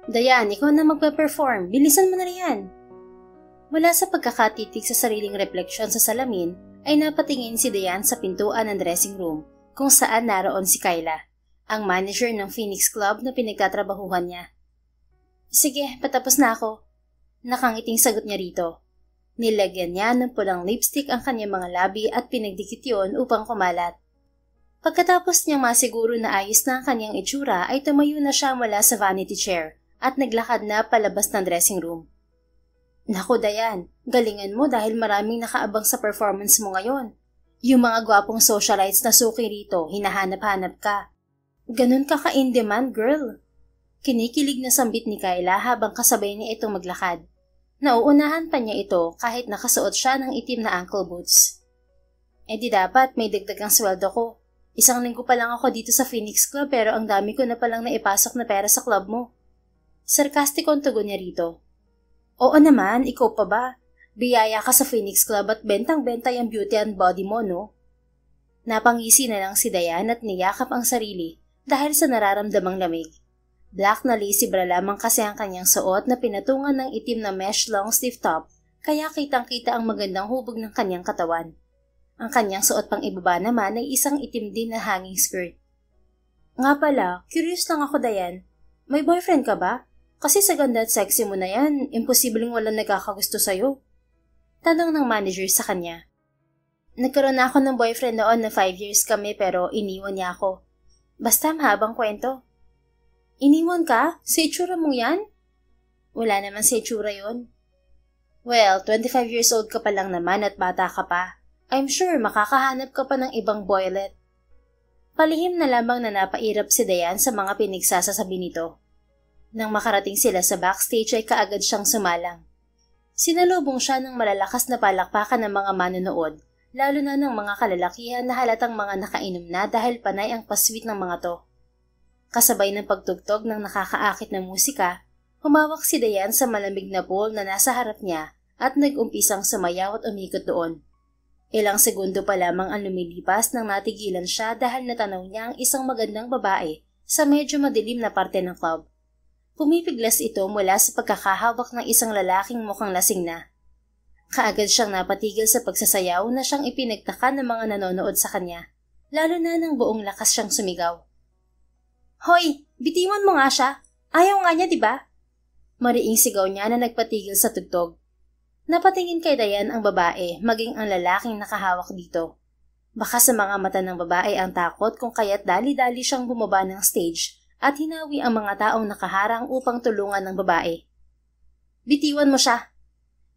Dayan, ikaw na magpe-perform. Bilisan mo na riyan. Mula sa pagkakatitig sa sariling refleksyon sa salamin, ay napatingin si Dayan sa pintuan ng dressing room kung saan naroon si Kyla, ang manager ng Phoenix Club na pinagtatrabahuhan niya. Sige, patapos na ako. Nakangiting sagot niya rito. Nilagyan niya ng pulang lipstick ang kanyang mga labi at pinagdikit yun upang kumalat. Pagkatapos niyang masiguro na ayos na ang kanyang itsura ay tumayo na siya mula sa vanity chair at naglakad na palabas ng dressing room. Naku Dayan, galingan mo dahil maraming nakaabang sa performance mo ngayon. Yung mga gwapong socialites na suki rito, hinahanap-hanap ka. Ganun ka ka-in-demand, girl. Kinikilig na sambit ni Kyla habang kasabay niya itong maglakad. Nauunahan pa niya ito kahit nakasuot siya ng itim na ankle boots. Eh di dapat may dagdagang sweldo ko. Isang linggo pa lang ako dito sa Phoenix Club pero ang dami ko na palang naipasok na pera sa club mo. Sarkastikong tugon niya rito. Oo naman, ikaw pa ba? Biyaya ka sa Phoenix Club at bentang-benta yung beauty and body mo, no? Napangisi na lang si Dayan at niyakap ang sarili dahil sa nararamdamang lamig. Black na lacy bra lamang kasi ang kanyang suot na pinatungan ng itim na mesh long sleeve top kaya kitang-kita ang magandang hubog ng kanyang katawan. Ang kanyang suot pang ibaba naman ay isang itim din na hanging skirt. Nga pala, curious lang ako Dayan. May boyfriend ka ba? Kasi sa ganda at sexy mo na yan, imposibleng walang nagkakagusto sa'yo. Tanong ng manager sa kanya. Nagkaroon na ako ng boyfriend noon na 5 years kami pero iniwan niya ako. Basta mahabang kwento. Iniwan ka? Sa itsura mo yan? Wala naman sa itsura yun. Well, 25 years old ka pa lang naman at bata ka pa. I'm sure makakahanap ka pa ng ibang boylet. Palihim na lamang na napairap si Dayan sa mga pinagsasasabi nito. Nang makarating sila sa backstage ay kaagad siyang sumalang. Sinalubong siya ng malalakas na palakpakan ng mga manonood, lalo na ng mga kalalakihan na halatang mga nakainom na dahil panay ang pasweet ng mga to. Kasabay ng pagtugtog ng nakakaakit na musika, humawak si Dayan sa malamig na pool na nasa harap niya at nag-umpisang sumayaw at umikot doon. Ilang segundo pa lamang ang lumilipas nang natigilan siya dahil natanaw niya ang isang magandang babae sa medyo madilim na parte ng club. Pumipiglas ito mula sa pagkakahawak ng isang lalaking mukhang lasing na. Kaagad siyang napatigil sa pagsasayaw na siyang ipinagtaka ng mga nanonood sa kanya, lalo na ng buong lakas siyang sumigaw. Hoy, bitiwan mo nga siya. Ayaw nga niya, di ba? Mariing sigaw niya na nagpatigil sa tugtog. Napatingin kay Dayan ang babae, maging ang lalaking nakahawak dito. Baka sa mga mata ng babae ang takot kung kaya't dali-dali siyang bumaba ng stage at hinawi ang mga taong nakaharang upang tulungan ng babae. Bitiwan mo siya!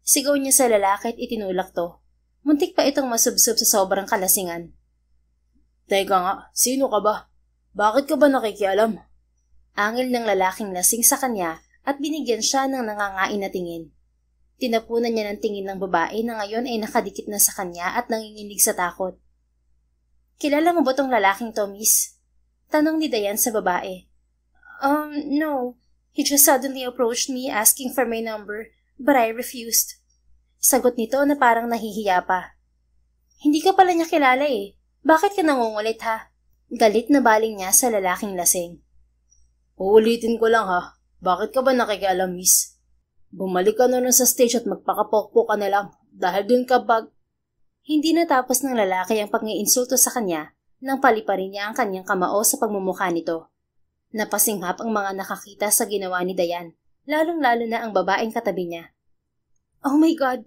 Sigaw niya sa lalaki at itinulak to. Muntik pa itong masubsob sa sobrang kalasingan. Teka nga, sino ka ba? Bakit ka ba nakikialam? Angil ng lalaking lasing sa kanya at binigyan siya ng nangangain na tingin. Tinapunan niya ng tingin ng babae na ngayon ay nakadikit na sa kanya at nanginginig sa takot. Kilala mo ba tong lalaking to, miss? Tanong ni Dayan sa babae. No. He just suddenly approached me asking for my number, but I refused. Sagot nito na parang nahihiya pa. Hindi ka pala niya kilala eh. Bakit ka nangungulit ha? Galit na baling niya sa lalaking lasing. Uulitin ko lang ha. Bakit ka ba nakikialam, miss? Bumalik ka na nun sa stage at magpakapokpok ka na lang dahil dun ka bag... Hindi natapos ng lalaki ang pag-iinsulto sa kanya nang paliparin niya ang kanyang kamao sa pagmumukha nito. Napasinghap ang mga nakakita sa ginawa ni Dayan, lalong-lalo na ang babaeng katabi niya. Oh my God!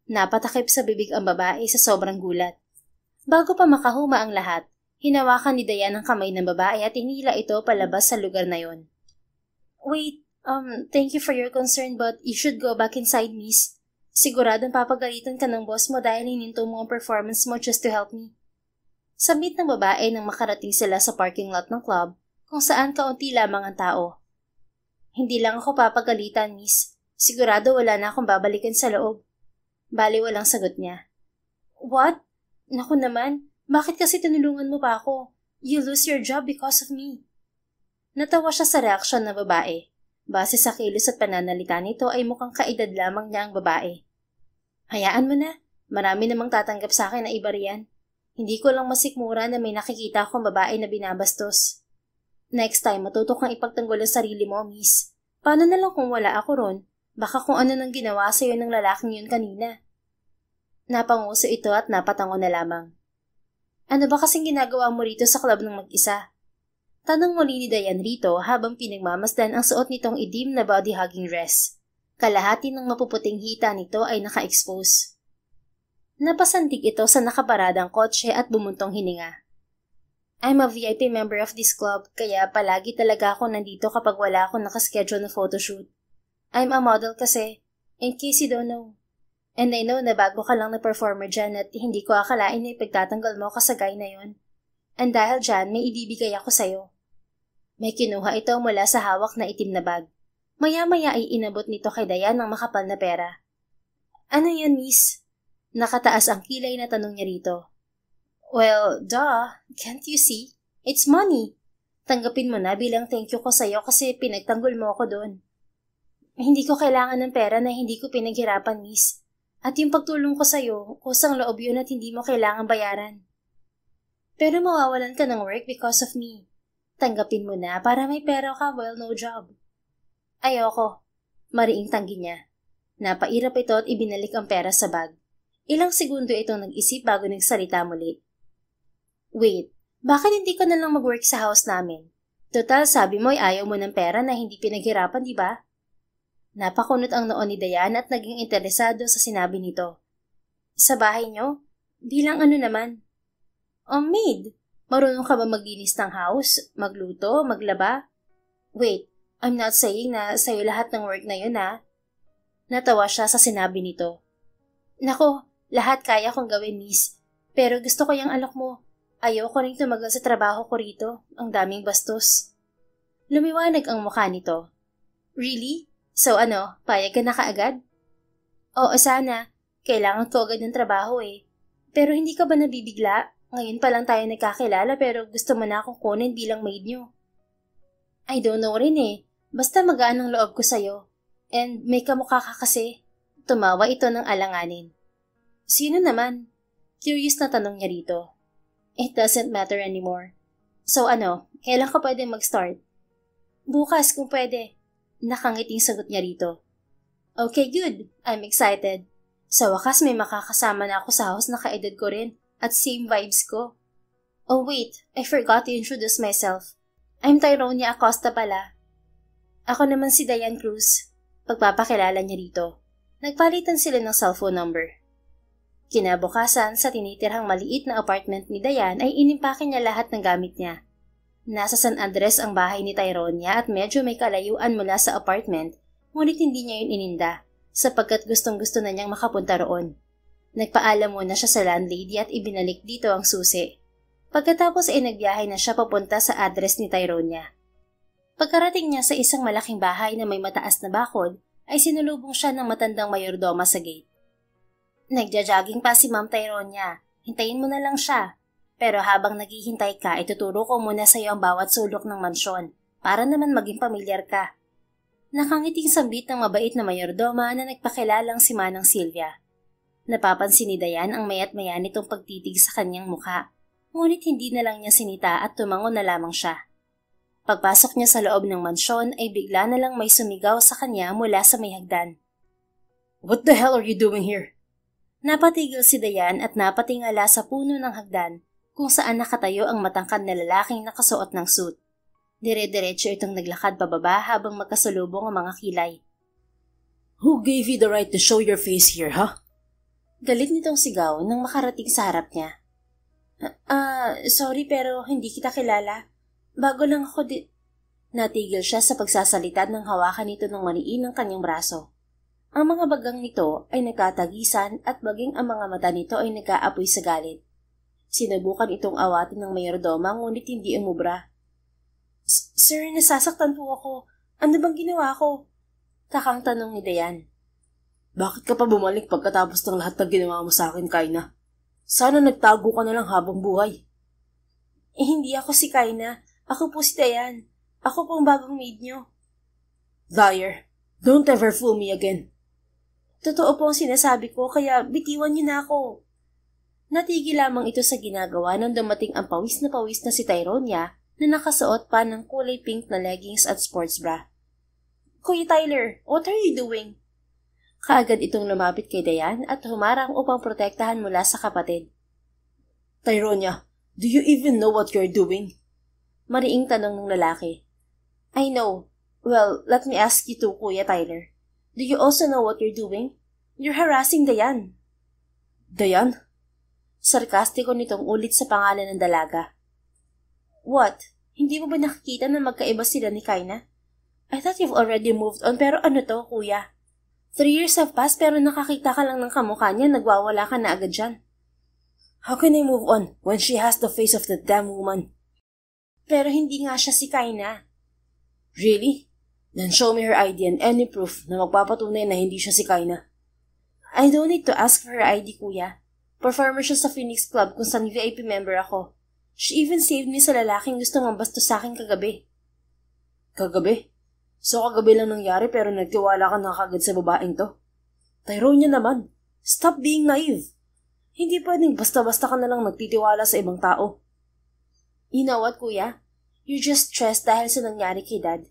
Napatakip sa bibig ang babae sa sobrang gulat. Bago pa makahuma ang lahat, hinawakan ni Dayan ang kamay ng babae at inila ito palabas sa lugar na yon. Wait, thank you for your concern but you should go back inside, miss. Siguradong papagalitan ka ng boss mo dahil hininto mo ang performance mo just to help me. Sabit ng babae nang makarating sila sa parking lot ng club kung saan kaunti lamang ang tao. Hindi lang ako papagalitan, miss. Sigurado wala na akong babalikan sa loob. Bali walang sagot niya. What? Naku naman, bakit kasi tinulungan mo pa ako? You lose your job because of me. Natawa siya sa reaksyon ng babae. Base sa kilos at pananalita nito ay mukhang kaedad lamang niya ang babae. Hayaan mo na, marami namang tatanggap sa akin na iba riyan. Hindi ko lang masikmura na may nakikita akong babae na binabastos. Next time, matuto kang ipagtanggol ang sarili mo, miss. Paano na lang kung wala ako ron? Baka kung ano nang ginawa sa'yo ng lalaking yun kanina. Napanguso ito at napatango na lamang. Ano ba kasing ginagawa mo rito sa club ng mag-isa? Tanong muli ni Dayan rito habang pinagmamasdan ang suot nitong idim na body-hugging dress. Kalahati ng mapuputing hita nito ay naka-expose. Napasandig ito sa nakaparadang kotse at bumuntong hininga. I'm a VIP member of this club kaya palagi talaga ako nandito kapag wala akong nakaschedule na photoshoot. I'm a model kasi, in case you don't know. And I know na bago ka lang na performer dyan at hindi ko akalain na ipagtatanggal mo ka sa guy na yon. And dahil dyan, may ibibigay ako sa'yo. May kinuha ito mula sa hawak na itim na bag. Maya-maya ay inabot nito kay Dayan ng makapal na pera. Ano yan, miss? Nakataas ang kilay na tanong niya rito. Well, duh. Can't you see? It's money. Tanggapin mo na bilang thank you ko sa'yo kasi pinagtanggol mo ako doon. Hindi ko kailangan ng pera na hindi ko pinaghirapan, miss. At yung pagtulong ko sa'yo, kusang loob yun at hindi mo kailangan bayaran. Pero mawawalan ka ng work because of me. Tanggapin mo na para may pera ka while no job. Ayoko. Mariing tanggi niya. Napairap ito at ibinalik ang pera sa bag. Ilang segundo itong nag-isip bago nagsalita muli. Wait, bakit hindi ka na lang mag-work sa house namin? Total, sabi mo ay ayaw mo ng pera na hindi pinaghirapan, di ba? Napakunot ang noon ni Dayan at naging interesado sa sinabi nito. Sa bahay niyo? Bilang ano naman? Maid. Marunong ka ba maglinis ng house? Magluto? Maglaba? Wait, I'm not saying na sa'yo lahat ng work na yun ha. Natawa siya sa sinabi nito. Nako, lahat kaya kong gawin, miss. Pero gusto ko yung alok mo. Ayaw ko rin tumagal sa trabaho ko rito. Ang daming bastos. Lumiwanag ang mukha nito. Really? So ano, payag ka na kaagad? Oo, sana. Kailangan ko agad ng trabaho eh. Pero hindi ka ba nabibigla? Ngayon pa lang tayo nagkakilala pero gusto mo na akong kunin bilang maid nyo. I don't know rin eh. Basta magaan ang loob ko sa'yo. And may kamukha ka kasi. Tumawa ito ng alanganin. Sino naman? Curious na tanong niya rito. It doesn't matter anymore. So ano, kailan ka pwede mag-start? Bukas kung pwede. Nakangiting sagot niya rito. Okay, good. I'm excited. Sa wakas may makakasama na ako sa house na kaedad ko rin at same vibes ko. Oh wait, I forgot to introduce myself. I'm Tyronia Acosta pala. Ako naman si Dayan Cruz. Pagpapakilala niya rito. Nagpalitan sila ng cellphone number. Kinabukasan, sa tinitirhang maliit na apartment ni Dayan ay inimpake niya lahat ng gamit niya. Nasa San Andres ang bahay ni Tyronia at medyo may kalayuan mula sa apartment, ngunit hindi niya yun ininda, sapagkat gustong-gusto na niyang makapunta roon. Nagpaalam muna siya sa landlady at ibinalik dito ang susi. Pagkatapos ay nagbiyahe na siya papunta sa address ni Tyronia. Pagkarating niya sa isang malaking bahay na may mataas na bakod, ay sinulubong siya ng matandang mayordoma sa gate. Nagja-jogging pa si Ma'am Tyronia. Hintayin mo na lang siya. Pero habang naghihintay ka, ituturo ko muna sa iyo ang bawat sulok ng mansyon para naman maging pamilyar ka. Nakangiting sambit ng mabait na mayordoma na nagpakilalang si Manang Silvia. Napapansin ni Dayan ang mayat-maya nitong pagtitig sa kanyang mukha, ngunit hindi na lang niya sinita at tumango na lamang siya. Pagpasok niya sa loob ng mansyon ay bigla na lang may sumigaw sa kanya mula sa may hagdan. What the hell are you doing here? Napatigil si Dayan at napatingala sa puno ng hagdan kung saan nakatayo ang matangkad na lalaking nakasuot ng suit. Dire-diretso itong naglakad pababa habang magkasalubong ang mga kilay. Who gave you the right to show your face here, huh? Galit nitong sigaw nang makarating sa harap niya. Sorry pero hindi kita kilala. Bago lang ako Natigil siya sa pagsasalita nang hawakan nito ng maniin ng kanyang braso. Ang mga bagang nito ay nagkatagisan at maging ang mga mata nito ay nag-aapoy sa galit. Sinubukan itong awatin ng mayordoma ngunit hindi umubra. Sir, nasasaktan po ako. Ano bang ginawa ko? Takang tanong ni Dayan. Bakit ka pa bumalik pagkatapos ng lahat ng ginawa mo sa akin, Kaina? Sana nagtago ka na lang habang buhay. Hindi ako si Kaina. Ako po si Dayan. Ako pong bagong maid niyo. Liar. Don't ever fool me again. Totoo po ang sinasabi ko, kaya bitiwan niyo na ako. Natigil lamang ito sa ginagawa nang dumating ang pawis na si Tyronia na nakasuot pa ng kulay pink na leggings at sports bra. Kuya Tyler, what are you doing? Kaagad itong lumapit kay Dayan at humarang upang protektahan mula sa kapatid. Tyronia, do you even know what you're doing? Mariing tanong ng lalaki. I know. Well, let me ask you too, Kuya Tyler. Do you also know what you're doing? You're harassing Dayan. Dayan? Sarkastiko nitong ulit sa pangalan ng dalaga. What? Hindi mo ba nakikita na magkaiba sila ni Kaina? I thought you've already moved on pero ano to, kuya? 3 years have passed pero nakakita ka lang ng kamukha niya, nagwawala ka na agad dyan. How can I move on when she has the face of the damn woman? Pero hindi nga siya si Kaina. Really? Then show me her ID and any proof na magpapatunay na hindi siya si Kaina. I don't need to ask for her ID, kuya. Performer siya sa Phoenix Club kung saan VIP member ako. She even saved me sa lalaking gusto mambastos sa akin kagabi. Kagabi? So kagabi lang nangyari pero nagtiwala ka na kagad sa babaeng to? Tyronia naman, stop being naive. Hindi pwedeng basta-basta ka na lang nagtitiwala sa ibang tao. You know what, kuya? You're just stressed dahil sa nangyari kay Dad.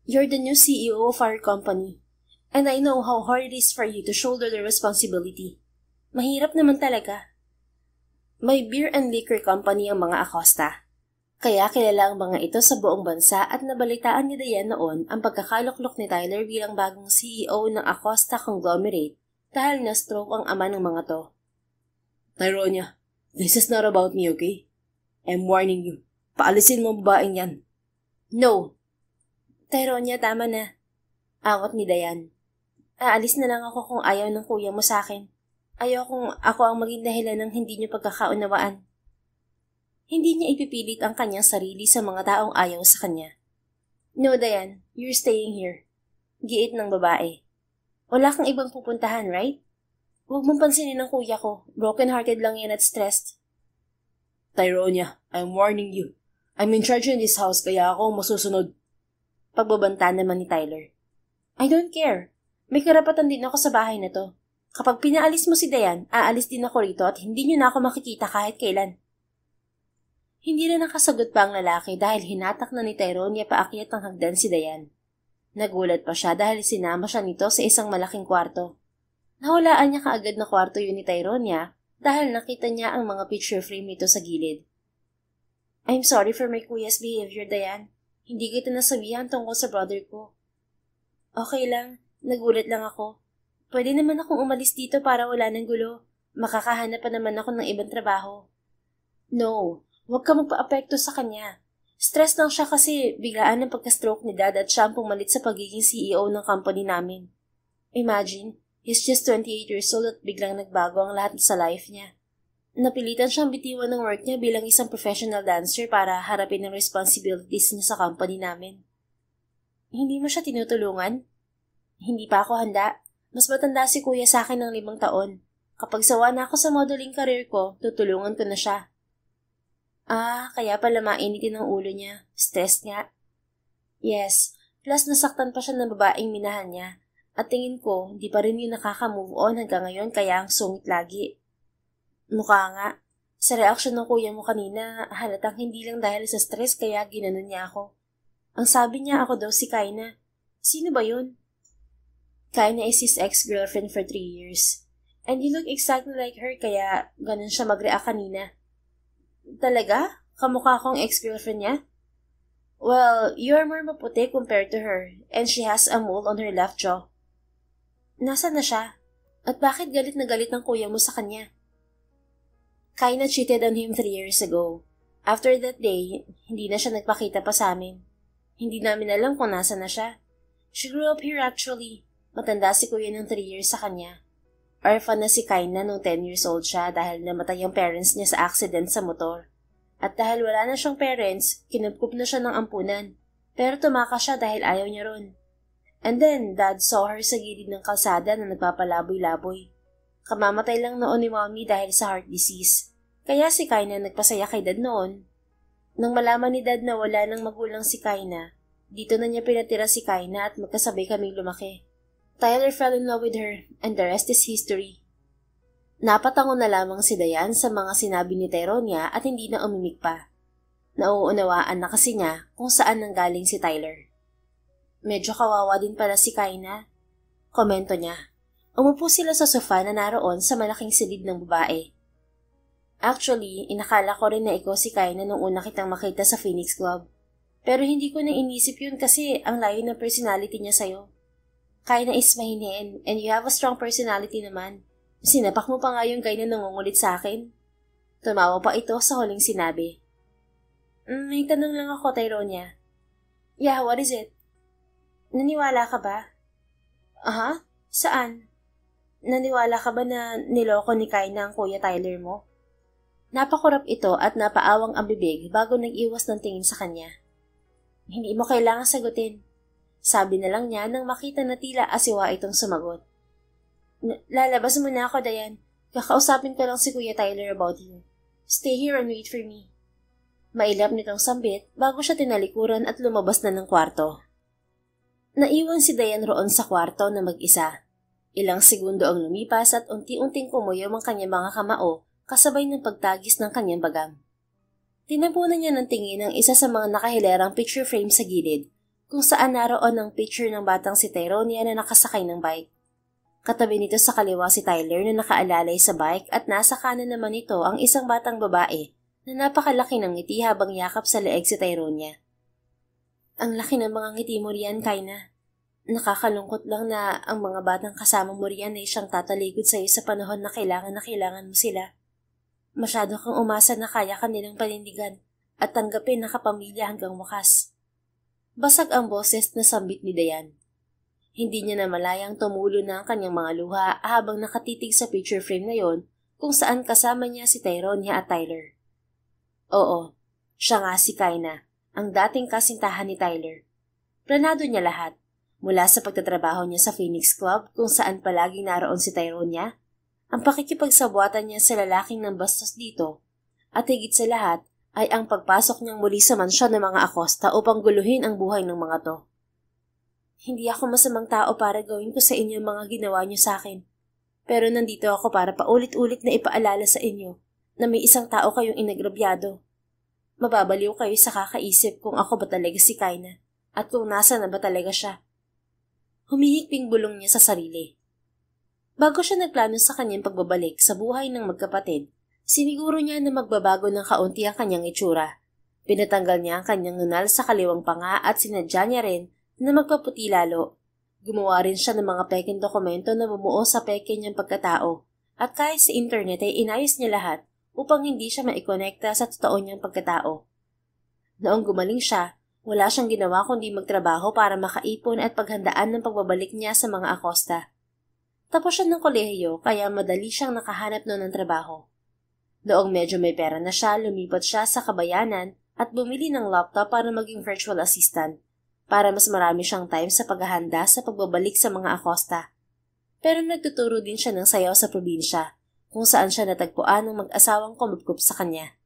You're the new CEO of our company. And I know how hard it is for you to shoulder the responsibility. Mahirap naman talaga. May beer and liquor company ang mga Acosta. Kaya kilala ang mga ito sa buong bansa at nabalitaan ni Dayan noon ang pagkakaluklok ni Tyler bilang bagong CEO ng Acosta Conglomerate dahil na-stroke ang ama ng mga to. Tyronia, this is not about me, okay? I'm warning you. Paalisin mo ang babaeng yan. No. Tyronia, tama na. Awat ni Dayan. Aalis na lang ako kung ayaw ng kuya mo sa akin. Ayaw kung ako ang maging dahilan ng hindi niyo pagkakaunawaan. Hindi niya ipipilit ang kanyang sarili sa mga taong ayaw sa kanya. No, Dayan, you're staying here. Giit ng babae. Wala kang ibang pupuntahan, right? Huwag mong pansinin ng kuya ko. Broken-hearted lang yan at stressed. Tyronia, I'm warning you. I'm in charge in this house kaya ako masusunod. Pagbabanta naman ni Tyler. I don't care. May karapatan din ako sa bahay na to. Kapag pinaalis mo si Dayan, aalis din ako rito at hindi niyo na ako makikita kahit kailan. Hindi na nakasagot pa ang lalaki dahil hinatak na ni Tyronia paakyat ng hagdan si Dayan. Nagulat pa siya dahil sinama siya nito sa isang malaking kwarto. Nahulaan niya kaagad na kwarto yun ni Tyronia dahil nakita niya ang mga picture frame nito sa gilid. I'm sorry for my kuya's behavior, Dayan. Hindi kita nasabihan tungkol sa brother ko. Okay lang, nagulat lang ako. Pwede naman akong umalis dito para wala ng gulo. Makakahanap pa naman ako ng ibang trabaho. No, huwag ka magpa-apekto sa kanya. Stress lang siya kasi biglaan ng pagka-stroke ni Dad at siya ang pumalit sa pagiging CEO ng company namin. Imagine, he's just 28 years old at biglang nagbago ang lahat sa life niya. Napilitan siyang bitiwan ng work niya bilang isang professional dancer para harapin ang responsibilities niya sa company namin. Hindi mo siya tinutulungan? Hindi pa ako handa. Mas matanda si kuya sa akin ng 5 taon. Kapag sawa na ako sa modeling career ko, tutulungan ko na siya. Kaya pala mainitin ang ulo niya. Stress nga. Yes, plus nasaktan pa siya ng babaeng minahan niya. At tingin ko, hindi pa rin yung nakaka-move on hanggang ngayon kaya ang sungit lagi. Mukha nga. Sa reaksyon ng kuya mo kanina, halatang hindi lang dahil sa stress kaya ginanon niya ako. Ang sabi niya ako daw si Kaina. Sino ba yun? Kaina is his ex-girlfriend for 3 years. And you look exactly like her kaya ganun siya mag-react kanina. Talaga? Kamukha akong ex-girlfriend niya? Well, you're more maputi compared to her and she has a mole on her left jaw. Nasaan na siya? At bakit galit na galit ng kuya mo sa kanya? Kaina cheated on him 3 years ago. After that day, hindi na siya nagpakita pa sa amin. Hindi namin alam kung nasa na siya. She grew up here actually. Matanda si kuya ng 3 years sa kanya. Orphan na si Kaina nung 10 years old siya dahil namatay ang parents niya sa accident sa motor. At dahil wala na siyang parents, kinupkup na siya ng ampunan. Pero tumakas siya dahil ayaw niya ron. And then, Dad saw her sa gilid ng kalsada na nagpapalaboy-laboy. Kamamatay lang noon ni Mommy dahil sa heart disease. Kaya si Kaina nagpasaya kay Dad noon. Nang malaman ni Dad na wala nang magulang si Kaina, dito na niya pinatira si Kaina at magkasabay kaming lumaki. Tyler fell in love with her and the rest is history. Napatango na lamang si Dayan sa mga sinabi ni Tyronia at hindi na umimik pa. Nauunawaan na kasi niya kung saan nanggaling si Tyler. Medyo kawawa din pala si Kaina. Komento niya. Umupo sila sa sofa na naroon sa malaking silid ng babae. Actually, inakala ko rin na ikaw si Kaina nung una kitang makita sa Phoenix Club. Pero hindi ko na inisip yun kasi ang layo ng personality niya sa'yo. Kaina is mahinain and you have a strong personality naman. Sinapak mo pa nga yung Kaina nangungulit sa akin. Tumawa pa ito sa huling sinabi. May tanong lang ako, Tyronia. Yeah, what is it? Naniwala ka ba? Aha? Saan? Naniwala ka ba na niloko ni Kaina ang Kuya Tyler mo? Napakurap ito at napaawang ang bibig bago nag-iwas ng tingin sa kanya. Hindi mo kailangan sagutin. Sabi na lang niya nang makita na tila asiwa itong sumagot. Lalabas muna ako, Dayan. Kakausapin ko lang si Kuya Tyler about you. Stay here and wait for me. Mailap nitong sambit bago siya tinalikuran at lumabas na ng kwarto. Naiwan si Dayan roon sa kwarto na mag-isa. Ilang segundo ang lumipas at unti-unting kumuyom ang kanyang mga kamao kasabay ng pagtagis ng kanyang bagam. Tinapunan niya ng tingin ang isa sa mga nakahilerang picture frame sa gilid kung saan naroon ang picture ng batang si Tyronia na nakasakay ng bike. Katabi nito sa kaliwa si Tyler na nakaalalay sa bike at nasa kanan naman nito ang isang batang babae na napakalaki ng ngiti habang yakap sa leeg si Tyronia. Ang laki ng mga ngiti mo riyan, Kaina. Nakakalungkot lang na ang mga batang kasama mo riyan ay siyang tatalikod sa iyo sa panahon na kailangan mo sila. Masyado kang umasa na kaya kanilang panindigan at tanggapin na kapamilya hanggang wakas. Basag ang boses na sambit ni Dayan. Hindi niya namalayang tumulo na ang kanyang mga luha habang nakatitig sa picture frame na yon kung saan kasama niya si Tyronia at Tyler. Oo, siya nga si Kaina, ang dating kasintahan ni Tyler. Planado niya lahat, mula sa pagtatrabaho niya sa Phoenix Club kung saan palaging naroon si Tyronia, ang pakikipagsabuatan niya sa lalaking ng bastos dito, at higit sa lahat ay ang pagpasok niyang muli sa mansyon ng mga Acosta upang guluhin ang buhay ng mga to. Hindi ako masamang tao para gawin ko sa inyo mga ginawa niyo sa akin, pero nandito ako para paulit-ulit na ipaalala sa inyo na may isang tao kayong inagrabyado. Mababaliw kayo sa kakaisip kung ako ba talaga si Kaina at kung nasa na ba talaga siya. Humihikping bulong niya sa sarili. Bago siya nagplano sa kanyang pagbabalik sa buhay ng magkapatid, siniguro niya na magbabago ng kaunti ang kanyang itsura. Pinatanggal niya ang kanyang nunal sa kaliwang panga at sinadya niya rin na magpaputi lalo. Gumawa rin siya ng mga peking dokumento na bumuo sa peke niyang pagkatao at kahit sa internet ay inayos niya lahat upang hindi siya maikonekta sa totoo niyang pagkatao. Noong gumaling siya, wala siyang ginawa kundi magtrabaho para makaipon at paghandaan ng pagbabalik niya sa mga Acosta. Tapos siya ng kolehiyo kaya madali siyang nakahanap noon ng trabaho. Noong medyo may pera na siya, lumipat siya sa kabayanan at bumili ng laptop para maging virtual assistant para mas marami siyang time sa paghahanda sa pagbabalik sa mga Acosta. Pero nagtuturo din siya ng sayaw sa probinsya kung saan siya natagpuan ng mag-asawang kumupkup sa kanya.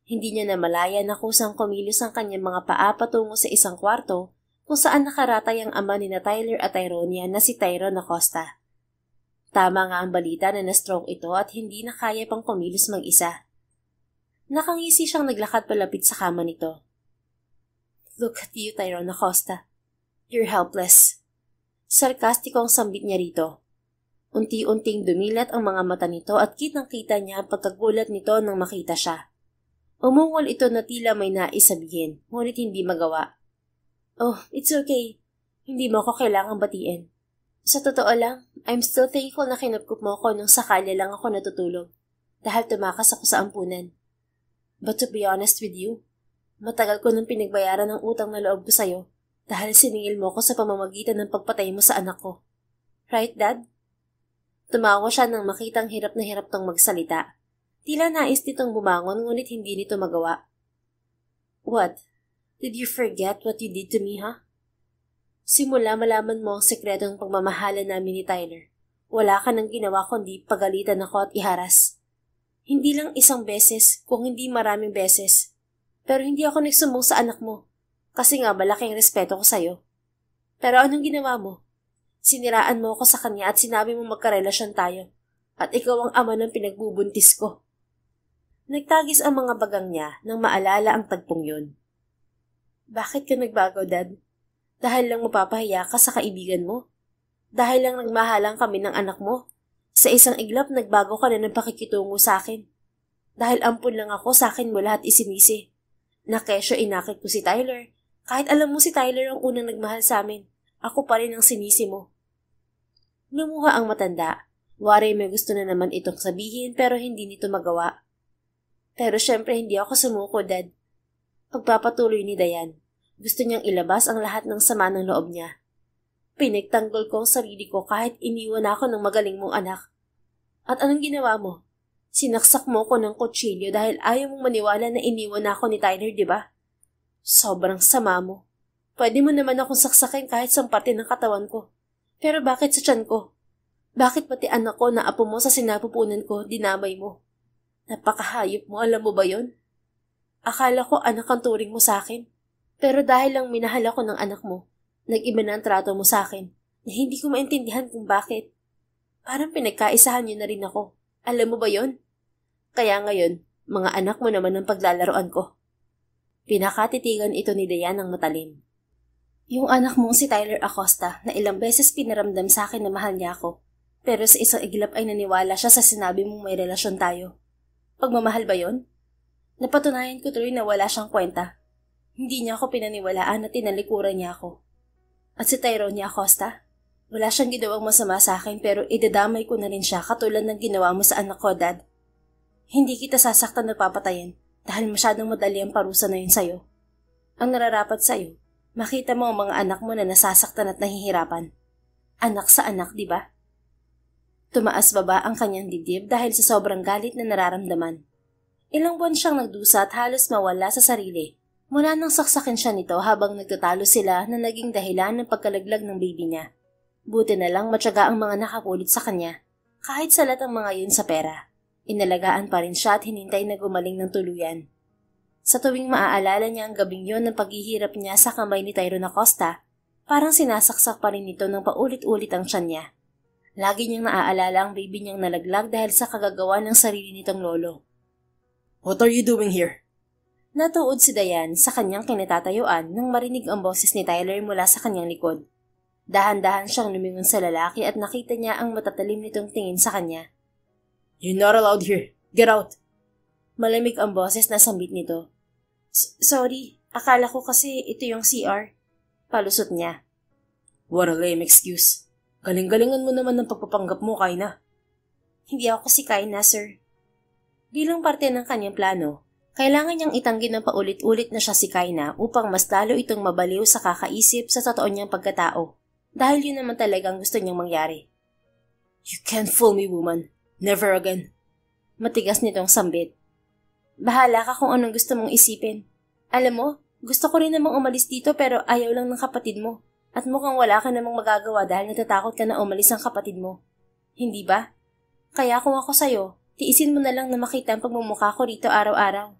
Hindi niya namalaya na kusang kumilos ang kanyang mga paa patungo sa isang kwarto kung saan nakaratay ang ama ni na Tyler at Tyronia na si Tyrone Acosta. Tama nga ang balita na na-stroke ito at hindi na kaya pang kumilos mag-isa. Nakangisi siyang naglakad palapit sa kama nito. Look at you, Tyrone Acosta. You're helpless. Sarkastiko ang sambit niya rito. Unti-unting dumilat ang mga mata nito at kitang-kita niya ang pagkagulat nito nang makita siya. Umungol ito na tila may nais sabihin, ngunit hindi magawa. Oh, it's okay. Hindi mo ako kailangang batiin. Sa totoo lang, I'm still thankful na kinupkup mo ko nung sakali lang ako natutulog dahil tumakas ako sa ampunan. But to be honest with you, matagal ko nang pinagbayaran ng utang na loob ko sa'yo dahil siningil mo ko sa pamamagitan ng pagpatay mo sa anak ko. Right, Dad? Tumawa siya nang makitang hirap na hirap tong magsalita. Tila nais nitong bumangon ngunit hindi nito magawa. What? Did you forget what you did to me, huh? Simula malaman mo ang sekretong pagmamahalan namin ni Tyler. Wala ka nang ginawa kundi pagalitan ako at iharas. Hindi lang isang beses, kung hindi maraming beses. Pero hindi ako nagsumbong sa anak mo. Kasi nga malaking respeto ko sa'yo. Pero anong ginawa mo? Siniraan mo ako sa kanya at sinabi mo magkarelasyon tayo. At ikaw ang ama ng pinagbubuntis ko. Nagtagis ang mga bagang niya nang maalala ang tagpong yun. Bakit ka nagbago, Dad? Dahil lang mapapahiya ka sa kaibigan mo? Dahil lang nagmahalang kami ng anak mo? Sa isang iglap nagbago ka na ng pakikitungo sa akin. Dahil ampun lang ako, sa akin mo lahat isinisi. Na kesyo inakit ko si Tyler. Kahit alam mo si Tyler ang unang nagmahal sa amin, ako pa rin ang sinisi mo. Lumuha ang matanda. Wari may gusto na naman itong sabihin pero hindi nito magawa. Pero syempre hindi ako sumuko, Dad. Pagpapatuloy ni Dayan. Gusto niyang ilabas ang lahat ng sama ng loob niya. Pinagtanggol ko ang sarili ko kahit iniwan ako ng magaling mong anak. At anong ginawa mo? Sinaksak mo ko ng kutsilyo dahil ayaw mong maniwala na iniwan ako ni Tyler, di ba? Sobrang sama mo. Pwede mo naman akong saksakin kahit sa parte ng katawan ko. Pero bakit sa tiyan ko? Bakit pati anak ko na apo mo sa sinapupunan ko, dinamay mo? Napakahayop mo, alam mo ba yon? Akala ko anak ang turing mo sa akin. Pero dahil lang minahal ako ng anak mo, nag-iba na ang trato mo sa akin na hindi ko maintindihan kung bakit. Parang pinagkaisahan niyo na rin ako. Alam mo ba yon? Kaya ngayon, mga anak mo naman ang paglalaroan ko. Pinakatitigan ito ni Dayan ng matalim. Yung anak mong si Tyler Acosta na ilang beses pinaramdam sa akin na mahal niya ako. Pero sa isang iglap ay naniwala siya sa sinabi mong may relasyon tayo. Pagmamahal ba yon? Napatunayan ko tuloy na wala siyang kwenta. Hindi niya ako pinaniwalaan at tinalikuran niya ako. At si Tyrone Acosta? Wala siyang ginawang masama sa akin pero idadamay ko na rin siya katulad ng ginawa mo sa anak ko, Dad. Hindi kita sasaktan na papatayin dahil masyadong madali ang parusa na yun sa'yo. Ang nararapat sa'yo, makita mo ang mga anak mo na nasasaktan at nahihirapan. Anak sa anak, di ba? Tumaas baba ang kanyang dibdib dahil sa sobrang galit na nararamdaman. Ilang buwan siyang nagdusa at halos mawala sa sarili. Mula nang saksakin siya nito habang nagtatalo sila na naging dahilan ng pagkalaglag ng baby niya. Buti na lang matyaga ang mga nakapulit sa kanya. Kahit salat ang mga yun sa pera, inalagaan pa rin siya at hinintay na gumaling ng tuluyan. Sa tuwing maaalala niya ang gabing yun ng paghihirap niya sa kamay ni Tyrone Acosta, parang sinasaksak pa rin nito ng paulit-ulit ang tiyan niya. Lagi niyang naaalala ang baby niyang nalaglag dahil sa kagagawa ng sarili nitong lolo. What are you doing here? Natuod si Dayan sa kanyang kinatatayuan nang marinig ang boses ni Tyler mula sa kanyang likod. Dahan-dahan siyang lumingon sa lalaki at nakita niya ang matatalim nitong tingin sa kanya. You're not allowed here. Get out! Malamig ang boses na sambit nito. Sorry, akala ko kasi ito yung CR. Palusot niya. What a lame excuse. Galing-galingan mo naman ng pagpapanggap mo, Kaina. Hindi ako si Kaina, sir. Bilang parte ng kanyang plano, kailangan niyang itanggi ng paulit-ulit na siya si Kaina upang mas lalo itong mabaliw sa kakaisip sa totoo niyang pagkatao. Dahil yun naman talagang gusto niyang mangyari. You can't fool me, woman. Never again. Matigas nitong sambit. Bahala ka kung anong gusto mong isipin. Alam mo, gusto ko rin namang umalis dito pero ayaw lang ng kapatid mo. At mukhang wala ka namang magagawa dahil natatakot ka na umalis ang kapatid mo. Hindi ba? Kaya kung ako sa'yo, tiisin mo na lang na makita ang pagmumukha ko rito araw-araw.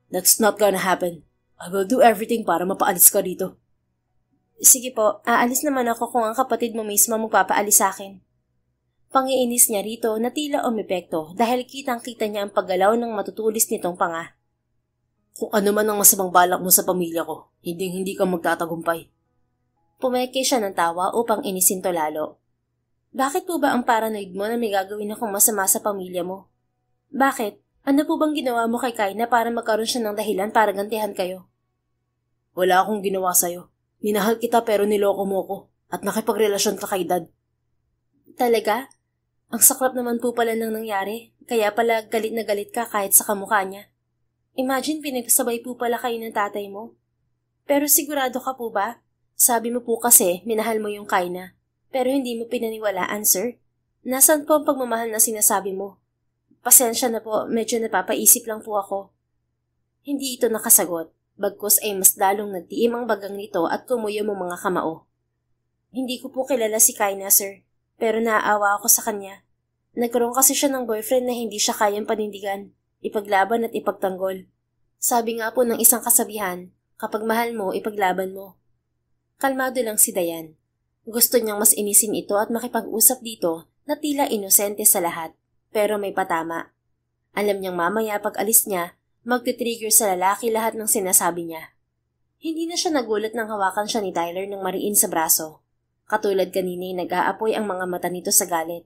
That's not gonna happen. I will do everything para mapaalis ka dito. Sige po, aalis naman ako kung ang kapatid mo mismo magpapaalis sa akin. Pangiinis niya rito na tila umepekto dahil kitang-kita niya ang paggalaw ng matutulis nitong panga. Kung ano man ang masamang balak mo sa pamilya ko, hindi ka magtatagumpay. Pumeke siya ng tawa upang inisin to lalo. Bakit po ba ang paranoid mo na may gagawin akong masama sa pamilya mo? Bakit? Ano po bang ginawa mo kay Kaina para magkaroon siya ng dahilan para gantihan kayo? Wala akong ginawa sa'yo. Minahal kita pero niloko mo ko at nakipagrelasyon ka kay Dad. Talaga? Ang saklap naman po pala nang nangyari, kaya pala galit na galit ka kahit sa kamukha niya. Imagine pinagsabay po pala kayo ng tatay mo. Pero sigurado ka po ba? Sabi mo po kasi minahal mo yung Kaina, pero hindi mo pinaniwalaan, sir. Nasaan po ang pagmamahal na sinasabi mo? Pasensya na po, medyo napapaisip lang po ako. Hindi ito nakasagot, bagkus ay mas lalong nagtiim ang bagang nito at kumuyo ang mga kamao. Hindi ko po kilala si Kaina, sir, pero naaawa ako sa kanya. Nagkaroon kasi siya ng boyfriend na hindi siya kayang panindigan, ipaglaban at ipagtanggol. Sabi nga po ng isang kasabihan, kapag mahal mo, ipaglaban mo. Kalmado lang si Dayan. Gusto niyang mas inisin ito at makipag-usap dito na tila inosente sa lahat, pero may patama. Alam niyang mamaya pag alis niya, magti-trigger sa lalaki lahat ng sinasabi niya. Hindi na siya nagulat nang hawakan siya ni Tyler ng mariin sa braso. Katulad kanina ay nag-aapoy ang mga mata nito sa galit.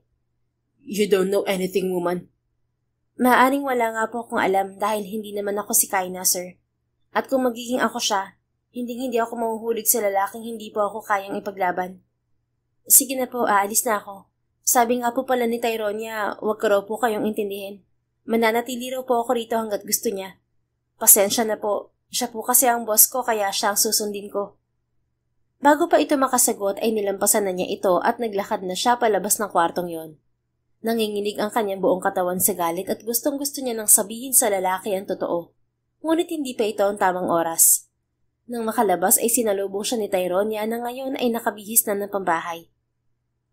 You don't know anything, woman. Maaaring wala nga po akong alam dahil hindi naman ako si Kaina, sir. At kung magiging ako siya, hindi ako mahuhulig sa lalaking hindi po ako kayang ipaglaban. Sige na po, aalis na ako. Sabi nga po pala ni Tyronia, huwag ko raw po kayong intindihin. Mananatili raw po ako rito hanggat gusto niya. Pasensya na po, siya po kasi ang boss ko kaya siya ang susundin ko. Bago pa ito makasagot ay nilampasan na niya ito at naglakad na siya palabas ng kwartong yon. Nanginginig ang kanyang buong katawan sa galit at gustong-gusto niya nang sabihin sa lalaki ang totoo. Ngunit hindi pa ito ang tamang oras. Nang makalabas ay sinalubong siya ni Tyronia na ngayon ay nakabihis na ng pambahay.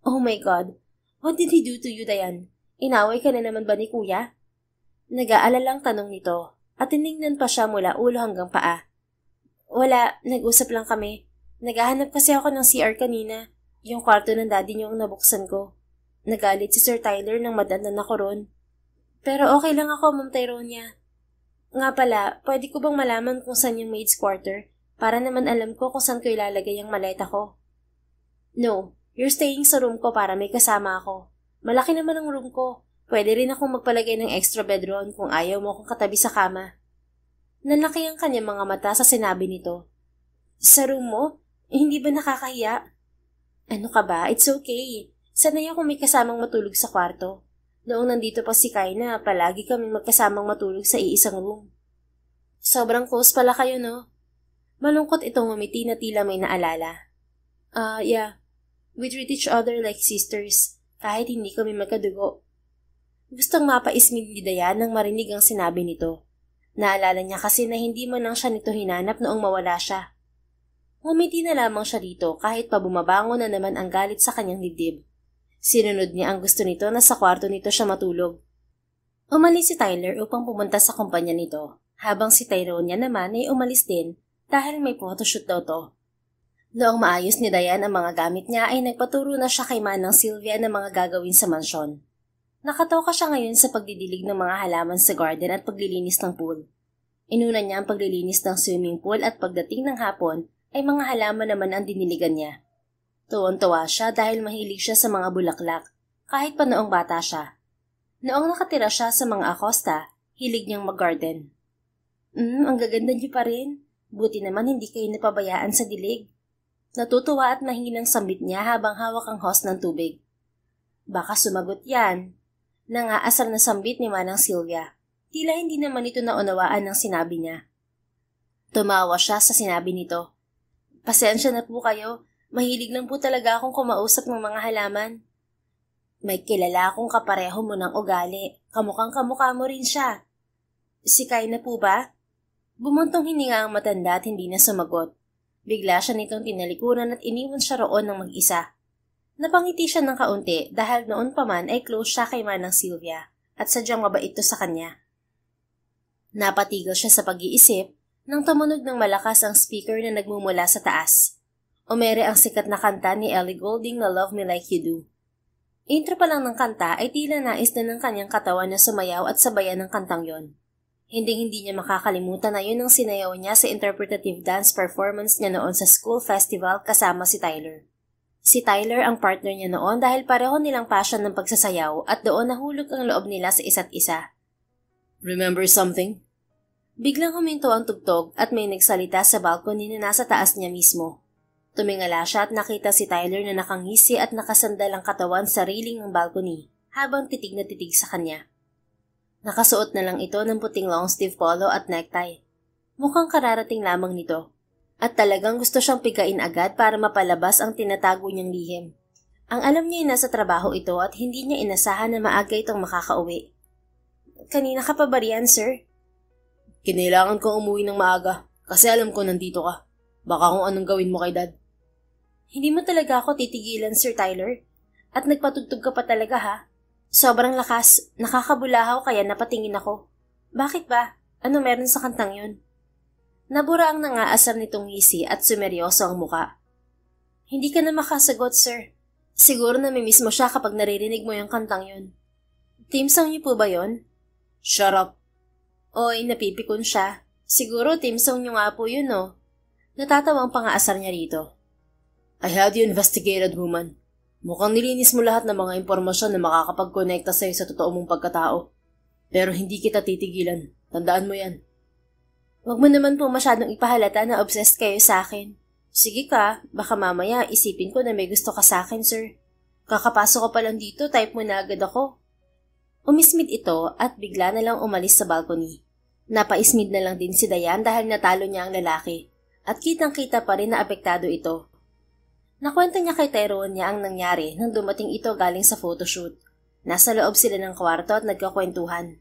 Oh my God! What did he do to you, Dayan? Inaway ka na naman ba ni Kuya? Nag-aalalang tanong nito at tiningnan pa siya mula ulo hanggang paa. Wala, nag-usap lang kami. Naghahanap kasi ako ng CR kanina. Yung kwarto ng daddy niyo ang nabuksan ko. Nagalit si Sir Tyler nang madanan ako ron. Pero okay lang ako, Ma'am Tyronia. Nga pala, pwede ko bang malaman kung saan yung maid's quarter para naman alam ko kung saan ko ilalagay ang maleta ko? No, you're staying sa room ko para may kasama ako. Malaki naman ang room ko. Pwede rin akong magpalagay ng extra bed ron kung ayaw mo akong katabi sa kama. Nalaki ang kanyang mga mata sa sinabi nito. Sa room mo? Hindi ba nakakahiya? Ano ka ba? It's okay. Sanay ako may kasamang matulog sa kwarto. Noong nandito pa si Kaina, palagi kaming magkasamang matulog sa iisang room. Sobrang close pala kayo, no? Malungkot itong ngumiti na tila may naalala. Yeah. We treat each other like sisters, kahit hindi kami magkadugo. Gustong mapaismid ni Dayan nang marinig ang sinabi nito. Naalala niya kasi na hindi man lang siya nito hinanap noong mawala siya. Ngumiti na lamang siya dito kahit pa bumabango na naman ang galit sa kanyang dibdib. Sinunod niya ang gusto nito na sa kwarto nito siya matulog. Umalis si Tyler upang pumunta sa kumpanya nito, habang si Tyronia naman ay umalis din dahil may photoshoot daw to. Noong maayos ni Dayan ang mga gamit niya ay nagpaturo na siya kay Manang Sylvia ng mga gagawin sa mansyon. Nakatoka siya ngayon sa pagdidilig ng mga halaman sa garden at paglilinis ng pool. Inuna niya ang paglilinis ng swimming pool at pagdating ng hapon ay mga halaman naman ang diniligan niya. Tuwang-tuwa siya dahil mahilig siya sa mga bulaklak, kahit pa noong bata siya. Noong nakatira siya sa mga Acosta, hilig niyang mag-garden. Ang gaganda niyo pa rin. Buti naman hindi kayo napabayaan sa dilig. Natutuwa at mahinang sambit niya habang hawak ang hose ng tubig. Baka sumagot yan. Nangaasar na sambit ni Manang Sylvia. Tila hindi naman ito naunawaan ng sinabi niya. Tumawa siya sa sinabi nito. Pasensya na po kayo. Mahilig lang po talaga akong kumausap ng mga halaman. May kilala akong kapareho mo ng ugali. Kamukhang kamukha mo rin siya. Si Kaina po ba? Bumuntong hininga ang matanda at hindi na sumagot. Bigla siya nitong tinalikuran at iniwan siya roon ng mag-isa. Napangiti siya ng kaunti dahil noon pa man ay close siya kay Manang Sylvia at sadyang mabait ito sa kanya. Napatigil siya sa pag-iisip nang tumunog ng malakas ang speaker na nagmumula sa taas. Umere ang sikat na kanta ni Ellie Goulding na Love Me Like You Do. Intro pa lang ng kanta ay tila nais na ng kanyang katawan na sumayaw at sabayan ng kantang yon. Hindi niya makakalimutan na yun ang sinayaw niya sa interpretative dance performance niya noon sa school festival kasama si Tyler. Si Tyler ang partner niya noon dahil pareho nilang passion ng pagsasayaw at doon nahulog ang loob nila sa isa't isa. Remember something? Biglang huminto ang tugtog at may nagsalita sa balcony na nasa taas niya mismo. Tumingala siya at nakita si Tyler na nakangisi at nakasandal ang katawan sa railing ng balcony habang titig na titig sa kanya. Nakasuot na lang ito ng puting long sleeve polo at necktie. Mukhang kararating lamang nito. At talagang gusto siyang pigain agad para mapalabas ang tinatago niyang lihim. Ang alam niya ay nasa trabaho ito at hindi niya inasahan na maaga itong makakauwi. Kanina ka pa ba riyan, sir? Kinailangan kong umuwi ng maaga kasi alam ko nandito ka. Baka kung anong gawin mo kay Dad. Hindi mo talaga ako titigilan, Sir Tyler. At nagpatugtog ka pa talaga, ha? Sobrang lakas. Nakakabulahaw kaya napatingin ako. Bakit ba? Ano meron sa kantang yun? Nabura ang nangaasar nitong ngisi at sumeryoso ang muka. Hindi ka na makasagot, sir. Siguro namimiss mo siya kapag naririnig mo yung kantang yun. Team song niyo po ba yun? Shut up. Oy, napipikon siya. Siguro team song niyo nga po yun, no? Natatawang pangaasar niya rito. I had you investigated, woman. Mukhang nilinis mo lahat ng mga impormasyon na makakapag-connecta sa'yo sa totoo mong pagkatao. Pero hindi kita titigilan. Tandaan mo yan. Huwag mo naman po masyadong ipahalata na obsessed kayo sa akin. Sige ka, baka mamaya isipin ko na may gusto ka sa akin, sir. Kakapasok ko pa lang dito, type mo na agad ako. Umismid ito at bigla na lang umalis sa balcony. Napaismid na lang din si Dayan dahil natalo niya ang lalaki. At kitang-kita pa rin na apektado ito. Nakwento niya kay Tyrone niya ang nangyari nang dumating ito galing sa photoshoot. Nasa loob sila ng kwarto at nagkakwentuhan.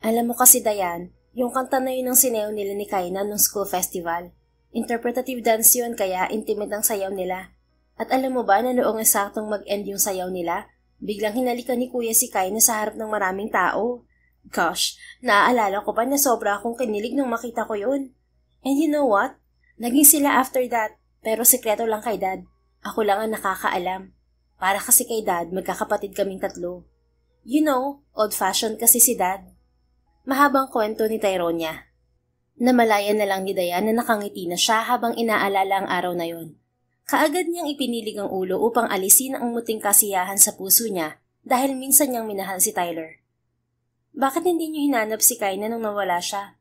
Alam mo kasi Dayan, yung kanta na yun ang sinew nila ni Kaina nung school festival. Interpretative dance yun kaya intimate ang sayaw nila. At alam mo ba na noong eksaktong mag-end yung sayaw nila, biglang hinalikan ni Kuya si Kaina sa harap ng maraming tao. Gosh, naaalala ko pa na sobra akong kinilig nung makita ko yun. And you know what? Naging sila after that, pero sekreto lang kay Dad. Ako lang ang nakakaalam. Para kasi kay Dad, magkakapatid kaming 3. You know, old-fashioned kasi si Dad. Mahabang kwento ni Tyronia. Namalayan na lang ni Dayan na nakangiti na siya habang inaalala ang araw na yon. Kaagad niyang ipinilig ang ulo upang alisin ang muting kasiyahan sa puso niya dahil minsan niyang minahal si Tyler. Bakit hindi niyo hinanap si Kaina nung nawala siya?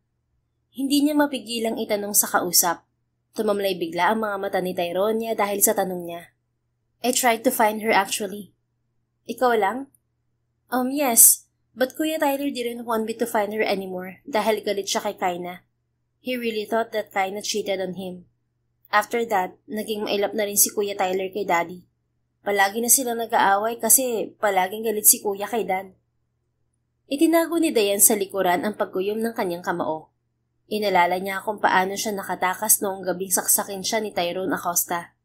Hindi niya mapigilang itanong sa kausap. Tumamlay bigla ang mga mata ni Tyronia dahil sa tanong niya. I tried to find her actually. Ikaw lang? Yes. But Kuya Tyler didn't want me to find her anymore dahil galit siya kay Kaina. He really thought that Kaina cheated on him. After that, naging mailap na rin si Kuya Tyler kay Daddy. Palagi na sila nag-aaway kasi palaging galit si Kuya kay Dad. Itinago ni Dayan sa likuran ang pagguyom ng kanyang kamao. Inalala niya kung paano siya nakatakas noong gabing saksakin siya ni Tyrone Acosta.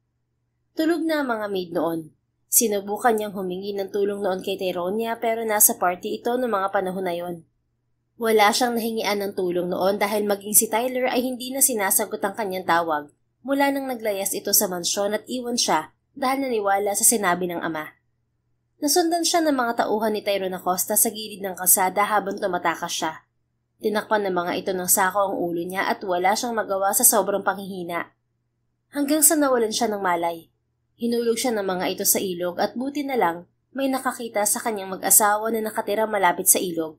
Tulog na ang mga maid noon. Sinubukan niyang humingi ng tulong noon kay Tyronia pero nasa party ito noong mga panahon na yon. Wala siyang nahingian ng tulong noon dahil maging si Tyler ay hindi na sinasagot ang kanyang tawag mula nang naglayas ito sa mansyon at iwan siya dahil naniwala sa sinabi ng ama. Nasundan siya ng mga tauhan ni Tyrone Acosta sa gilid ng kalsada habang tumatakas siya. Tinakpan ng mga ito ng sako ang ulo niya at wala siyang magawa sa sobrang panghihina. Hanggang sa nawalan siya ng malay. Hinulog siya ng mga ito sa ilog at buti na lang may nakakita sa kanyang mag-asawa na nakatira malapit sa ilog.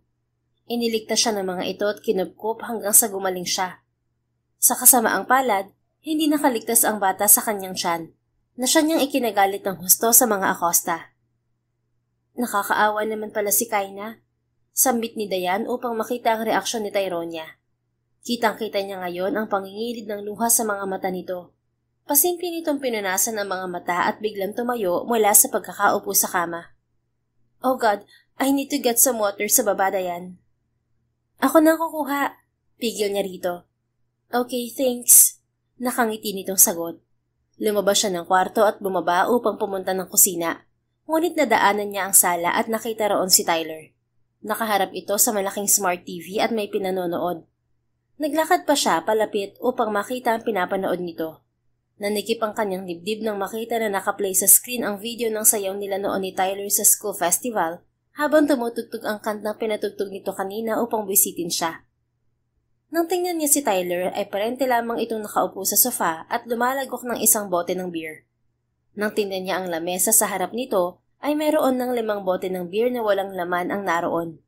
Iniligtas siya ng mga ito at kinupkup hanggang sa gumaling siya. Sa kasamaang palad, hindi nakaligtas ang bata sa kanyang tiyan, na siya niyang ikinagalit ng husto sa mga Acosta. Nakakaawa naman pala si Kaina. Sambit ni Dayan upang makita ang reaksyon ni Tyronia. Kitang-kita niya ngayon ang pangingilid ng luha sa mga mata nito. Pasimple nitong pinunasan ang mga mata at biglang tumayo mula sa pagkakaupo sa kama. Oh God, I need to get some water sa baba, Dayan. Ako na kukuha. Pigil niya rito. Okay, thanks. Nakangiti nitong sagot. Lumabas siya ng kwarto at bumaba upang pumunta ng kusina. Ngunit nadaanan niya ang sala at nakita roon si Tyler. Nakaharap ito sa malaking smart TV at may pinanonood. Naglakad pa siya palapit upang makita ang pinapanood nito. Nanikip ang kanyang dibdib nang makita na nakaplay sa screen ang video ng sayaw nila noon ni Tyler sa school festival habang tumutugtog ang kantang pinatugtog nito kanina upang bisitin siya. Nang tingnan niya si Tyler ay parente lamang itong nakaupo sa sofa at lumalagok ng isang bote ng beer. Nang tingnan niya ang lamesa sa harap nito, ay mayroon ng 5 bote ng beer na walang laman ang naroon.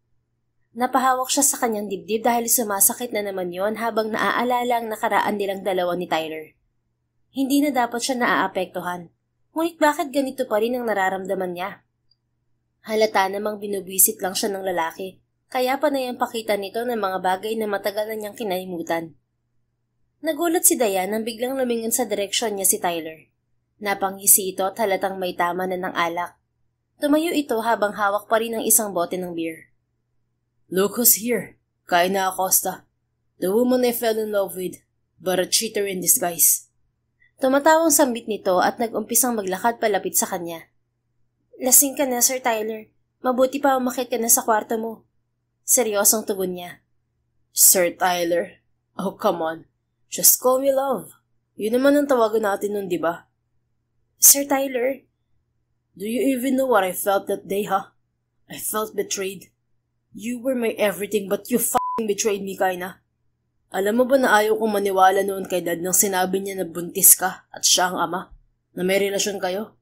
Napahawak siya sa kanyang dibdib dahil sumasakit na naman yon habang naaalala ang nakaraan nilang dalawa ni Tyler. Hindi na dapat siya naaapektuhan, ngunit bakit ganito pa rin ang nararamdaman niya? Halata namang binubwisit lang siya ng lalaki, kaya panay ang pakita nito ng mga bagay na matagal na niyang kinalimutan. Nagulat si Dayan nang biglang lumingon sa direksyon niya si Tyler. Napangisi ito at halatang may tama na ng alak. Tumayo ito habang hawak pa rin ang isang bote ng beer. Look who's here. Kaina Acosta. The woman I fell in love with, but a cheater in disguise. Tumatawang sambit nito at nag-umpisang maglakad palapit sa kanya. Lasing ka na, Sir Tyler. Mabuti pa umakit ka na sa kwarto mo. Seryosong tugon niya. Sir Tyler? Oh, come on. Just call me love. Yun naman ang tawagan natin nun, di ba? Sir Tyler? Do you even know what I felt that day, huh? I felt betrayed. You were my everything but you f***ing betrayed me, Kaina. Alam mo ba na ayaw kong maniwala noon kay Dad nang sinabi niya na buntis ka at siya ang ama? Na may relasyon kayo?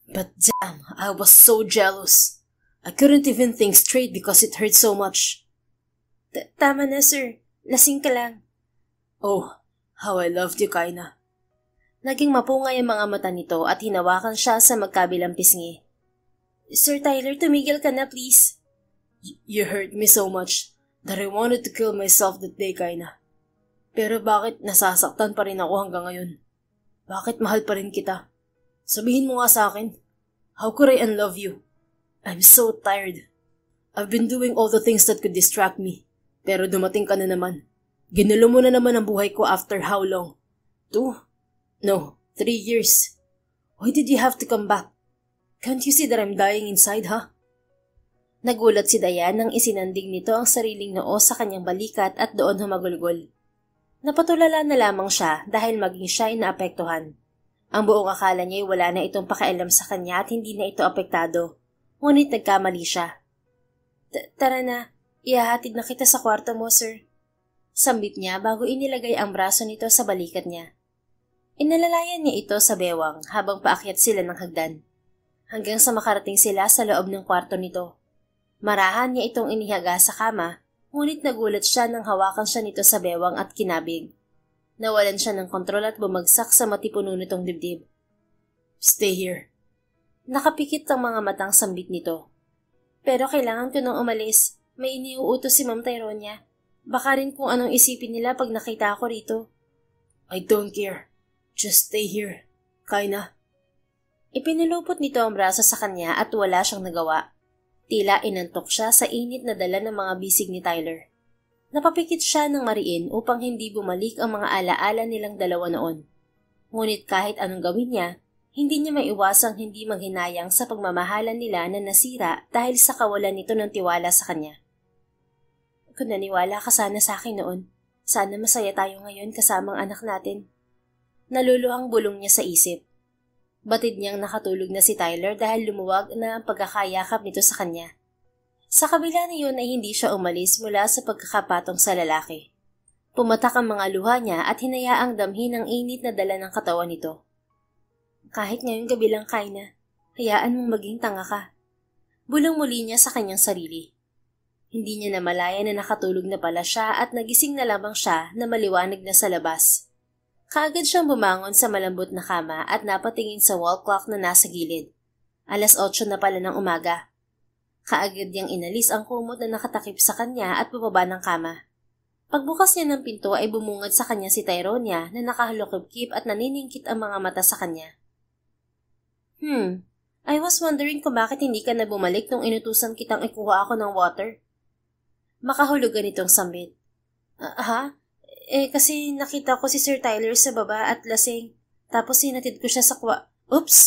But damn, I was so jealous. I couldn't even think straight because it hurt so much. Tama na, sir. Lasing ka lang. Oh, how I loved you, Kaina. Naging mapungay ang mga mata nito at hinawakan siya sa magkabilang pisngi. Sir Tyler, tumigil ka na, please. You hurt me so much that I wanted to kill myself that day, Kaina. Pero bakit nasasaktan pa rin ako hanggang ngayon? Bakit mahal pa rin kita? Sabihin mo nga sa akin. How could I unlove you? I'm so tired. I've been doing all the things that could distract me. Pero dumating ka na naman. Ginulo mo na naman ang buhay ko after how long? 2? No, 3 years. Why did you have to come back? Can't you see that I'm dying inside, huh? Nagulat si Dayan nang isinanding nito ang sariling noo sa kanyang balikat at doon humagulgol. Napatulala na lamang siya dahil maging siya ay naapektuhan. Ang buong akala niya ay wala na itong pakialam sa kanya at hindi na ito apektado. Ngunit nagkamali siya. Tara na, ihahatid na kita sa kwarto mo, sir. Sambit niya bago inilagay ang braso nito sa balikat niya. Inalalayan niya ito sa bewang habang paakyat sila ng hagdan. Hanggang sa makarating sila sa loob ng kwarto nito. Marahan niya itong inihaga sa kama, ngunit nagulat siya nang hawakan siya nito sa bewang at kinabig. Nawalan siya ng kontrol at bumagsak sa matipuno nitong dibdib. Stay here. Nakapikit ang mga matang sambit nito. Pero kailangan ko nang umalis. May iniuutos si Ma'am Tyronia. Baka rin kung anong isipin nila pag nakita ako rito. I don't care. Just stay here. Kaina. Ipinulupot nito ang braso sa kanya at wala siyang nagawa. Tila inantok siya sa init na dala ng mga bisig ni Tyler. Napapikit siya ng mariin upang hindi bumalik ang mga alaala nilang dalawa noon. Ngunit kahit anong gawin niya, hindi niya maiwasang hindi maghinayang sa pagmamahalan nila na nasira dahil sa kawalan nito ng tiwala sa kanya. Kung naniwala ka sana sa akin noon, sana masaya tayo ngayon kasamang anak natin. Naluluhang bulong niya sa isip. Batid niyang nakatulog na si Tyler dahil lumuwag na ang pagkakayakap nito sa kanya. Sa kabila na yun ay hindi siya umalis mula sa pagkakapatong sa lalaki. Pumatak ang mga luha niya at hinayaang damhin ang init na dala ng katawan nito. Kahit ngayong gabi lang, Kaina, hayaan mong maging tanga ka. Bulong muli niya sa kanyang sarili. Hindi niya namalaya na nakatulog na pala siya at nagising na lamang siya na maliwanag na sa labas. Kaagad siyang bumangon sa malambot na kama at napatingin sa wall clock na nasa gilid. 8:00 na pala ng umaga. Kaagad niyang inalis ang kumot na nakatakip sa kanya at bumaba ng kama. Pagbukas niya ng pinto ay bumungad sa kanya si Tyronia na nakahalukip-kip at naniningkit ang mga mata sa kanya. I was wondering kung bakit hindi ka na bumalik nung inutusan kitang ikuha ako ng water. Makahulugan itong sambit. Ha? Kasi nakita ko si Sir Tyler sa baba at lasing. Tapos hinatid ko siya sa Oops!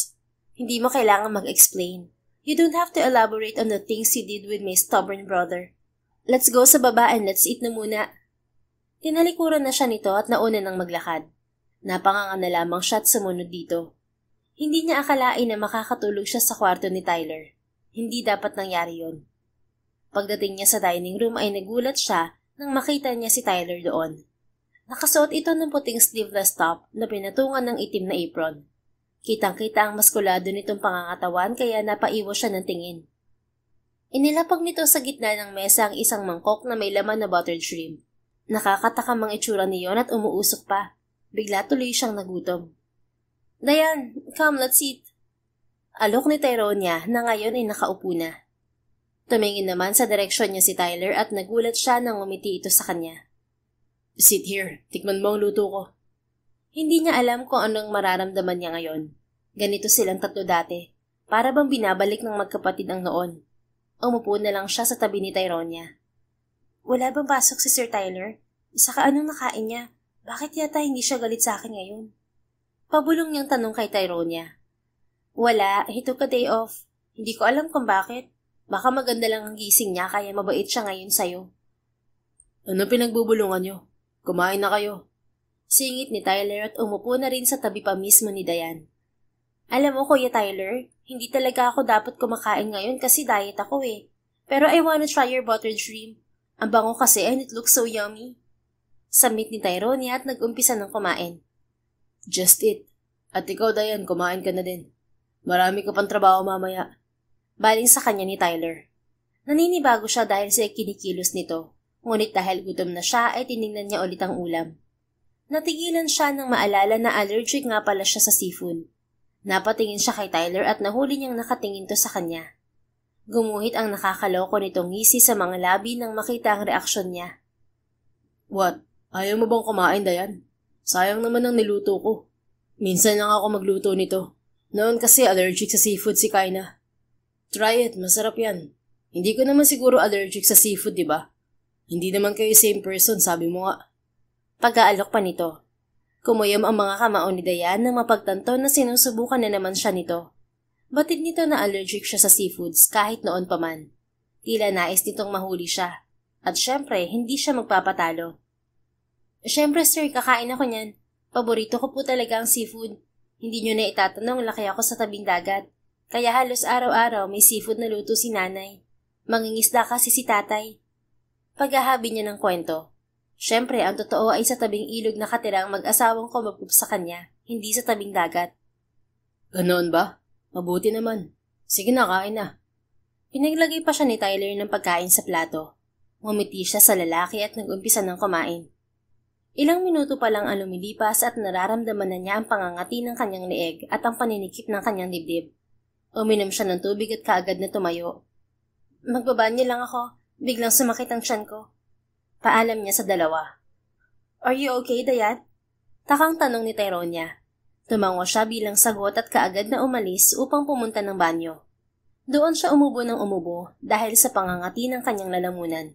Hindi mo kailangan mag-explain. You don't have to elaborate on the things you did with my stubborn brother. Let's go sa baba and let's eat na muna. Tinalikuran na siya nito at nauna ng maglakad. Napanganga na lamang siya at sumunod dito. Hindi niya akalain na makakatulog siya sa kwarto ni Tyler. Hindi dapat nangyari yon. Pagdating niya sa dining room ay nagulat siya nang makita niya si Tyler doon. Nakasuot ito ng puting sleeveless top na pinatungan ng itim na apron. Kitang-kita ang maskulado nitong pangangatawan kaya napaiwas siya ng tingin. Inilapag nito sa gitna ng mesa ang isang mangkok na may laman na buttered shrimp. Nakakatakam ang itsura niyon at umuusok pa. Bigla tuloy siyang nagutom. Dayan, come, let's eat. Alok ni Tyronia na ngayon ay nakaupo na. Tumingin naman sa direksyon niya si Tyler at nagulat siya nang umiti ito sa kanya. Sit here, tikman mo ang luto ko. Hindi niya alam kung anong mararamdaman niya ngayon. Ganito silang tatlo dati, para bang binabalik ng magkapatid ang noon. Umupo na lang siya sa tabi ni Tyronia. Wala bang pasok si Sir Tyler? Saka anong nakain niya? Bakit yata hindi siya galit sa akin ngayon? Pabulong niyang tanong kay Tyronia. Wala, he took a day off. Hindi ko alam kung bakit. Baka maganda lang ang gising niya kaya mabait siya ngayon sa'yo. Ano pinagbubulungan niyo? Kumain na kayo. Singit ni Tyler at umupo na rin sa tabi pa mismo ni Dayan. Alam mo, Kuya Tyler, hindi talaga ako dapat kumakain ngayon kasi diet ako eh. Pero I wanna try your buttered shrimp. Ang bango kasi and it looks so yummy. Samit ni Tyronia at nag-umpisa ng kumain. Just it. At ikaw, Dayan, kumain ka na din. Marami ka pang trabaho mamaya. Baling sa kanya ni Tyler. Naninibago siya dahil sa kinikilos nito, ngunit dahil gutom na siya ay tiningnan niya ulit ang ulam. Natigilan siya nang maalala na allergic nga pala siya sa seafood. Napatingin siya kay Tyler at nahuli niyang nakatingin to sa kanya. Gumuhit ang nakakaloko nitong ngisi sa mga labi nang makita ang reaksyon niya. What? Ayaw mo bang kumain, Dayan? Sayang naman ang niluto ko. Minsan lang ako magluto nito. Noon kasi allergic sa seafood si Kaina. Try it, masarap yan. Hindi ko naman siguro allergic sa seafood, di ba? Hindi naman kayo same person, sabi mo nga. Pag-aalok pa nito. Kumuyom ang mga kamao ni Dayan nang mapagtanto na sinusubukan na naman siya nito. Batid nito na allergic siya sa seafoods kahit noon pa man. Tila nais nitong mahuli siya. At syempre, hindi siya magpapatalo. Syempre sir, kakain ako niyan. Paborito ko po talaga ang seafood. Hindi nyo na itatanong, laki ako sa tabing dagat. Kaya halos araw-araw may seafood na luto si nanay. Mangingisda kasi si tatay. Paghahabi niya ng kwento. Syempre, ang totoo ay sa tabing ilog nakatira ang mag-asawang kumapop sa kanya, hindi sa tabing dagat. Ganoon ba? Mabuti naman. Sige na, kain na. Pinaglagay pa siya ni Tyler ng pagkain sa plato. Ngumiti siya sa lalaki at nag-umpisa ng kumain. Ilang minuto pa lang ang lumilipas at nararamdaman na niya ang pangangati ng kanyang leeg at ang paninikip ng kanyang dibdib. Uminom siya ng tubig at kaagad na tumayo. Magbabanyo lang ako. Biglang sumakit ang tiyan ko. Paalam niya sa dalawa. Are you okay, Dayan? Takang tanong ni Tyronia. Tumango siya bilang sagot at kaagad na umalis upang pumunta ng banyo. Doon siya umubo ng umubo dahil sa pangangati ng kanyang lalamunan.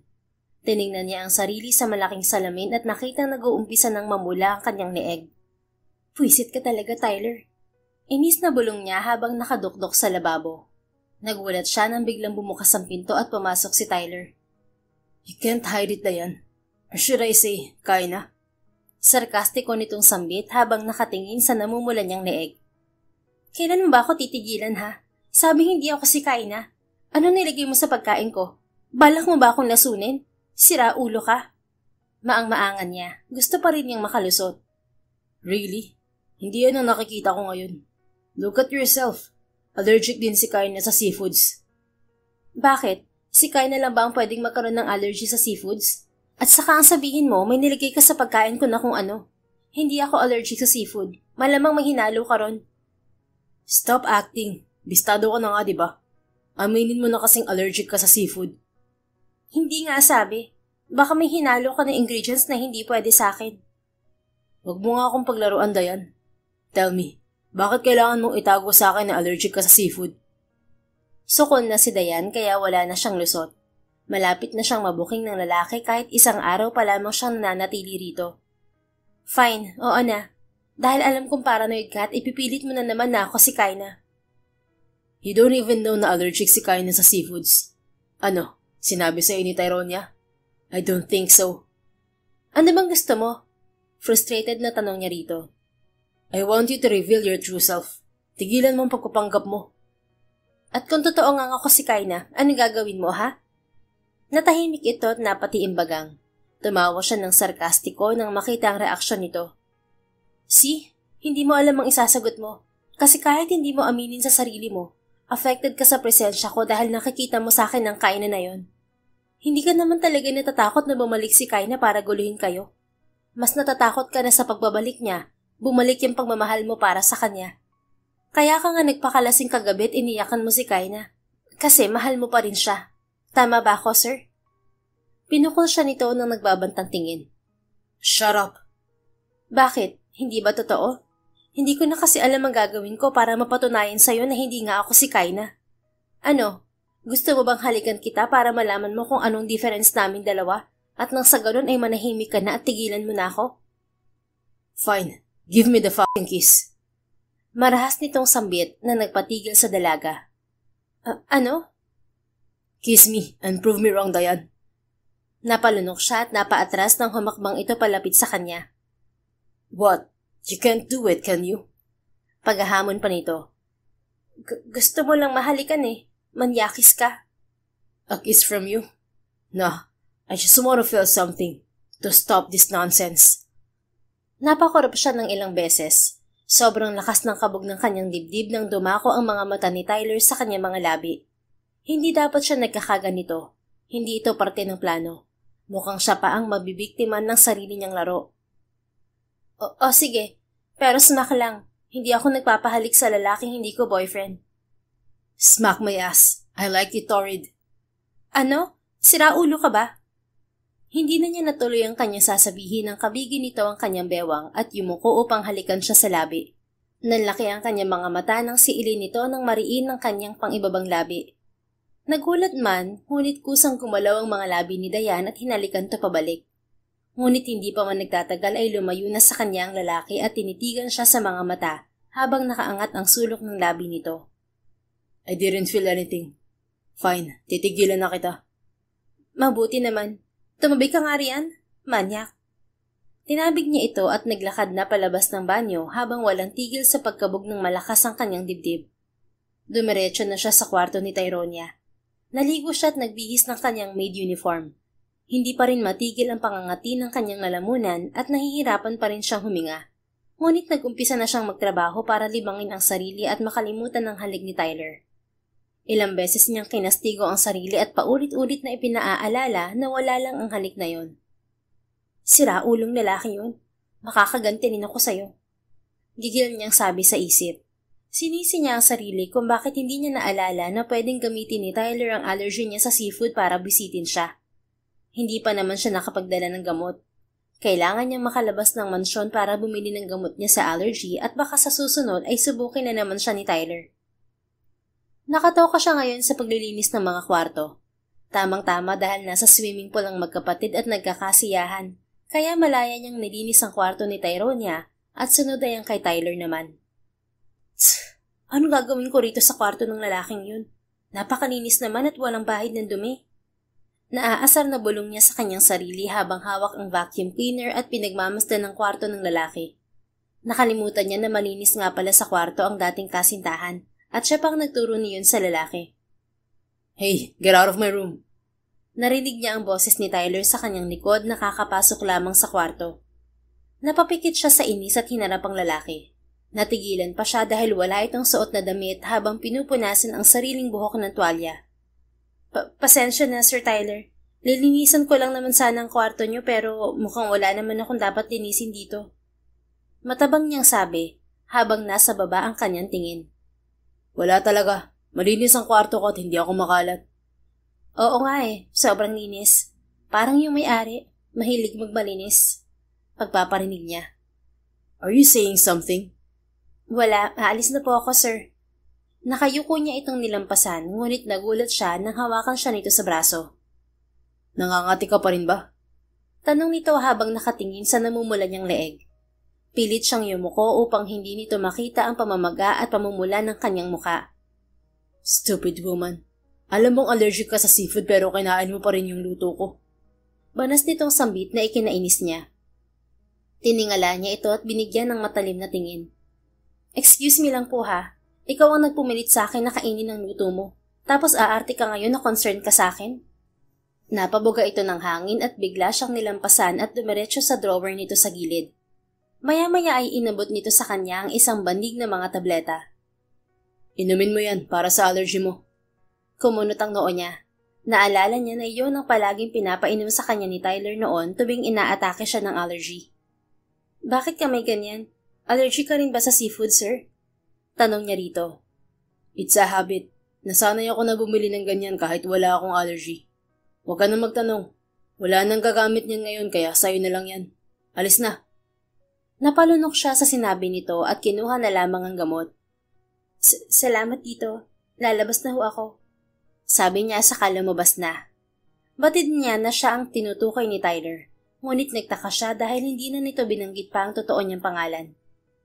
Tiningnan niya ang sarili sa malaking salamin at nakitang nag-uumpisa ng mamula ang kanyang leeg. Pwisit ka talaga, Tyler. Inis na bulong niya habang nakadukdok sa lababo. Nagulat siya nang biglang bumukas ang pinto at pumasok si Tyler. You can't hide it, Dayan. Or should I say, Kaina? Sarkastiko nitong sambit habang nakatingin sa namumula niyang leeg. Kailan mo ba ako titigilan, ha? Sabi hindi ako si Kaina. Ano nilagay mo sa pagkain ko? Balak mo ba akong lasunin? Sira ulo ka. Maang-maangan niya. Gusto pa rin niyang makalusot. Really? Hindi yan ang nakikita ko ngayon. Look at yourself. Allergic din si Kaina sa seafoods. Bakit? Si Kaina lang ba ang pwedeng magkaroon ng allergy sa seafoods? At saka ang sabihin mo, may nilagay ka sa pagkain ko na kung ano. Hindi ako allergic sa seafood. Malamang may hinalo ka ron. Stop acting. Bistado ka na nga, diba? Aminin mo na kasing allergic ka sa seafood. Hindi nga sabi. Baka may hinalo ka ng ingredients na hindi pwede sa akin. Huwag mo nga akong paglaruan, Dayan. Tell me, bakit kailangan mong itago sa akin na allergic ka sa seafood? Sukon na si Dayan kaya wala na siyang lusot. Malapit na siyang mabuking ng lalaki kahit isang araw pa lamang siyang nananatili rito. Fine, oo na. Dahil alam kong paranoid ka at ipipilit mo na naman na ako si Kaina. You don't even know na allergic si Kaina sa seafoods. Ano? Sinabi sa'yo ni Tyronia? I don't think so. Ano bang gusto mo? Frustrated na tanong niya rito. I want you to reveal your true self. Tigilan mo ang pagpapanggap mo. At kung totoo nga ako si Kaina, ano gagawin mo, ha? Natahimik ito at napati imbagang. Tumawa siya ng sarkastiko nang makita ang reaksyon nito. See? Hindi mo alam ang isasagot mo. Kasi kahit hindi mo aminin sa sarili mo, affected ka sa presensya ko dahil nakikita mo sa akin ang Kaina na yon. Hindi ka naman talaga natatakot na bumalik si Kaina para guluhin kayo. Mas natatakot ka na sa pagbabalik niya, bumalik yung pagmamahal mo para sa kanya. Kaya ka nga nagpakalasing kagabi at iniyakan mo si Kaina. Kasi mahal mo pa rin siya. Tama ba ako, sir? Pinukol siya nito nang nagbabantang tingin. Shut up! Bakit? Hindi ba totoo? Hindi ko na kasi alam ang gagawin ko para mapatunayan sa'yo na hindi nga ako si Kaina. Ano? Gusto mo bang halikan kita para malaman mo kung anong difference naming dalawa at nang sa ganun ay manahimik ka na at tigilan mo na ako? Fine. Give me the fucking kiss. Marahas nitong sambit na nagpatigil sa dalaga. Ano? Kiss me and prove me wrong, Dayan. Napalunok siya at napaatras nang humakbang ito palapit sa kanya. What? You can't do it, can you? Paghahamon pa nito. Gusto mo lang mahalikan eh. Manyakis ka. A kiss from you? No, I just want to feel something. to stop this nonsense. Napakorap siya ng ilang beses. Sobrang lakas ng kabog ng kanyang dibdib nang dumako ang mga mata ni Tyler sa kanyang mga labi. Hindi dapat siya nagkakaganito. Hindi ito parte ng plano. Mukhang siya pa ang mabibiktima ng sarili niyang laro. O sige, pero smack lang. Hindi ako nagpapahalik sa lalaking hindi ko boyfriend. Smack my ass. I like it torrid. Ano? Sira ulo ka ba? Hindi na niya natuloy ang kanyang sasabihin nang kabigin nito ang kanyang bewang at yumuko upang halikan siya sa labi. Nanlaki ang kanyang mga mata nang siilin nito nang mariin ng kanyang pangibabang labi. Nagulat man, ngunit kusang gumalaw ang mga labi ni Dayan at hinalikan to pabalik. Ngunit hindi pa man nagtatagal ay lumayo na sa kanya ang lalaki at tinitigan siya sa mga mata habang nakaangat ang sulok ng labi nito. I didn't feel anything. Fine, titigilan na kita. Mabuti naman. Tumabi ka nga riyan, manyak. Tinabig niya ito at naglakad na palabas ng banyo habang walang tigil sa pagkabog ng malakas ang kanyang dibdib. Dumiretso na siya sa kwarto ni Tyronia. Naligo siya at nagbihis ng kanyang maid uniform. Hindi pa rin matigil ang pangangati ng kanyang lalamunan at nahihirapan pa rin siyang huminga. Ngunit nag-umpisa na siyang magtrabaho para libangin ang sarili at makalimutan ng halik ni Tyler. Ilang beses niyang kinastigo ang sarili at paulit-ulit na ipinaaalala na wala lang ang halik na yon. Sira ulong lalaki yun. Makakaganti rin ako sa'yo. Gigil niyang sabi sa isip. Sinisi niya ang sarili kung bakit hindi niya naalala na pwedeng gamitin ni Tyler ang allergy niya sa seafood para bisitin siya. Hindi pa naman siya nakapagdala ng gamot. Kailangan niyang makalabas ng mansyon para bumili ng gamot niya sa allergy at baka sa susunod ay subukin na naman siya ni Tyler. Nakatoka siya ngayon sa paglilinis ng mga kwarto. Tamang-tama dahil nasa swimming pool ang magkapatid at nagkakasiyahan, kaya malaya niyang nilinis ang kwarto ni Tyronia at sunod ay ang kay Tyler naman. Anong gagawin ko rito sa kwarto ng lalaking yun? Napakalinis naman at walang bahid ng dumi. Naaasar na bulong niya sa kanyang sarili habang hawak ang vacuum cleaner at pinagmamasdan ng kwarto ng lalaki. Nakalimutan niya na malinis nga pala sa kwarto ang dating kasintahan. At siya pang nagturo niyon sa lalaki. Hey, get out of my room. Narinig niya ang boses ni Tyler sa kanyang likod na kakapasok lamang sa kwarto. Napapikit siya sa inis at hinarap ang lalaki. Natigilan pa siya dahil wala itong suot na damit habang pinupunasan ang sariling buhok ng tuwalya. Pasensya na, Sir Tyler. Lilinisan ko lang naman sana ang kwarto niyo pero mukhang wala naman akong dapat linisin dito. Matabang niyang sabi habang nasa baba ang kanyang tingin. Wala talaga. Malinis ang kwarto ko at hindi ako makalat. Oo nga sobrang linis. Parang yung may-ari, mahilig magmalinis. Pagpaparinig niya. Are you saying something? Wala, aalis na po ako, sir. Nakayuko niya itong nilampasan, ngunit nagulat siya nang hawakan siya nito sa braso. Nangangati ka pa rin ba? Tanong nito habang nakatingin sa namumula niyang leeg. Pilit siyang yumuko upang hindi nito makita ang pamamaga at pamumula ng kanyang muka. Stupid woman. Alam mong allergic ka sa seafood pero kinain mo pa rin yung luto ko. Banas nitong sambit na ikinainis niya. Tiningala niya ito at binigyan ng matalim na tingin. Excuse me lang po ha. Ikaw ang nagpumilit sa akin na kainin ang luto mo. Tapos aarte ka ngayon na concerned ka sa akin? Napabuga ito ng hangin at bigla siyang nilampasan at dumiretso sa drawer nito sa gilid. Maya-maya ay inabot nito sa kanya ang isang bandig na mga tableta. Inumin mo yan para sa allergy mo. Kumunot ang noo niya. Naalala niya na iyon ang palaging pinapainom sa kanya ni Tyler noon tuwing inaatake siya ng allergy. Bakit ka may ganyan? Allergy ka rin ba sa seafood, sir? Tanong niya rito. It's a habit. Nasanay ako na bumili ng ganyan kahit wala akong allergy. Huwag ka na magtanong. Wala nang gagamit niyan ngayon kaya sayo na lang yan. Alis na. Napalunok siya sa sinabi nito at kinuha na lamang ang gamot. Salamat tito. Lalabas na ho ako. Sabi niya saka lumabas na. Batid niya na siya ang tinutukoy ni Tyler. Ngunit nagtaka siya dahil hindi na nito binanggit pa ang totoo niyang pangalan.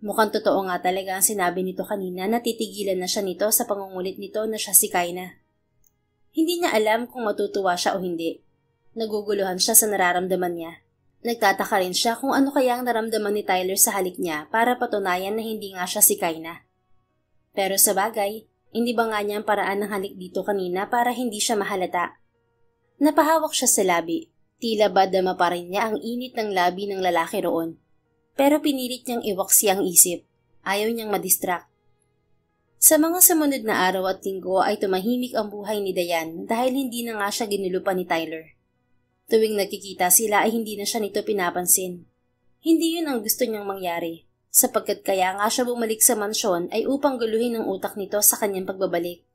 Mukhang totoo nga talaga ang sinabi nito kanina na titigilan na siya nito sa pangungulit nito na siya si Kaina. Hindi niya alam kung matutuwa siya o hindi. Naguguluhan siya sa nararamdaman niya. Nagtataka rin siya kung ano kaya ang naramdaman ni Tyler sa halik niya para patunayan na hindi nga siya si Kaina. Pero sa bagay, hindi ba nga niya ang paraan ng halik dito kanina para hindi siya mahalata? Napahawak siya sa labi. Tila ba dama pa rin niya ang init ng labi ng lalaki roon. Pero pinilit niyang iwaksi ang isip. Ayaw niyang madistract. Sa mga sumunod na araw at linggo ay tumahimik ang buhay ni Diane dahil hindi na nga siya ginulupan ni Tyler. Tuwing nagkikita sila ay hindi na siya nito pinapansin. Hindi yun ang gusto niyang mangyari, sapagkat kaya nga siya bumalik sa mansyon ay upang guluhin ang utak nito sa kanyang pagbabalik.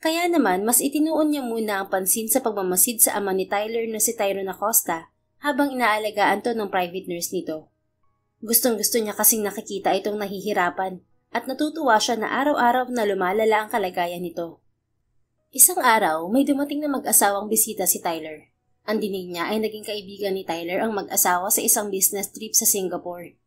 Kaya naman mas itinuon niya muna ang pansin sa pagmamasid sa ama ni Tyler na si Tyrone Acosta habang inaalagaan to ng private nurse nito. Gustong-gusto niya kasing nakikita itong nahihirapan at natutuwa siya na araw-araw na lumalala ang kalagayan nito. Isang araw, may dumating na mag-asawang bisita si Tyler. Ang dinig niya ay naging kaibigan ni Tyler ang mag-asawa sa isang business trip sa Singapore.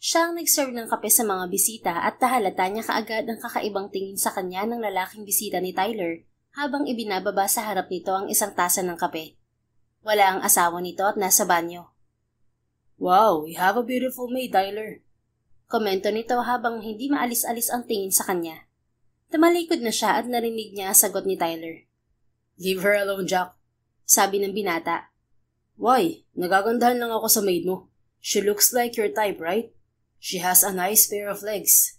Siya ang nag-serve ng kape sa mga bisita at tahalata niya kaagad ang kakaibang tingin sa kanya ng lalaking bisita ni Tyler habang ibinababa sa harap nito ang isang tasa ng kape. Wala ang asawa nito at nasa banyo. Wow, you have a beautiful maid, Tyler. Komento nito habang hindi maalis-alis ang tingin sa kanya. Tumalikod na siya at narinig niya ang sagot ni Tyler. Leave her alone, Jack. Sabi ng binata. Why? Nagagandahan lang ako sa maid mo. She looks like your type, right? She has a nice pair of legs.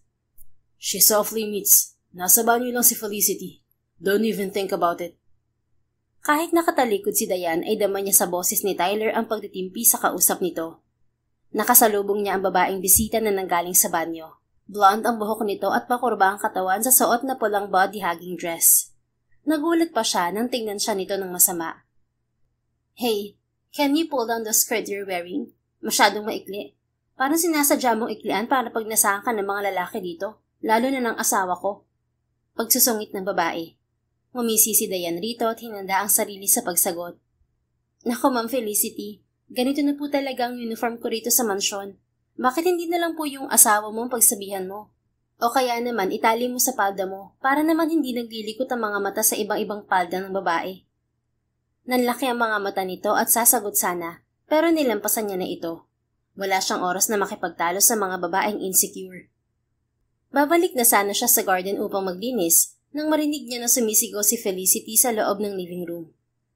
She softly meets. Nasa banyo lang si Felicity. Don't even think about it. Kahit nakatalikod si Diane ay dama niya sa boses ni Tyler ang pagtitimpi sa kausap nito. Nakasalubong niya ang babaeng bisita na nanggaling sa banyo. Blonde ang buhok nito at pakurba ang katawan sa suot na pulang body-hugging dress. Nagulat pa siya nang tingnan siya nito ng masama. Hey, can you pull down the skirt you're wearing? Masyadong maikli. Parang sinasadya mong iklian para pag nasahan ka ng mga lalaki dito, lalo na ng asawa ko. Pagsusungit ng babae. Ngumisi si Diane rito at hinanda ang sarili sa pagsagot. Naku, Ma'am Felicity, ganito na po talaga ang uniform ko rito sa mansyon. Bakit hindi na lang po yung asawa mo ang pagsabihan mo? O kaya naman itali mo sa palda mo para naman hindi naglilikot ang mga mata sa ibang-ibang palda ng babae. Nanlaki ang mga mata nito at sasagot sana, pero nilampasan niya na ito. Wala siyang oras na makipagtalo sa mga babaeng insecure. Babalik na sana siya sa garden upang maglinis nang marinig niya na sumisigaw si Felicity sa loob ng living room.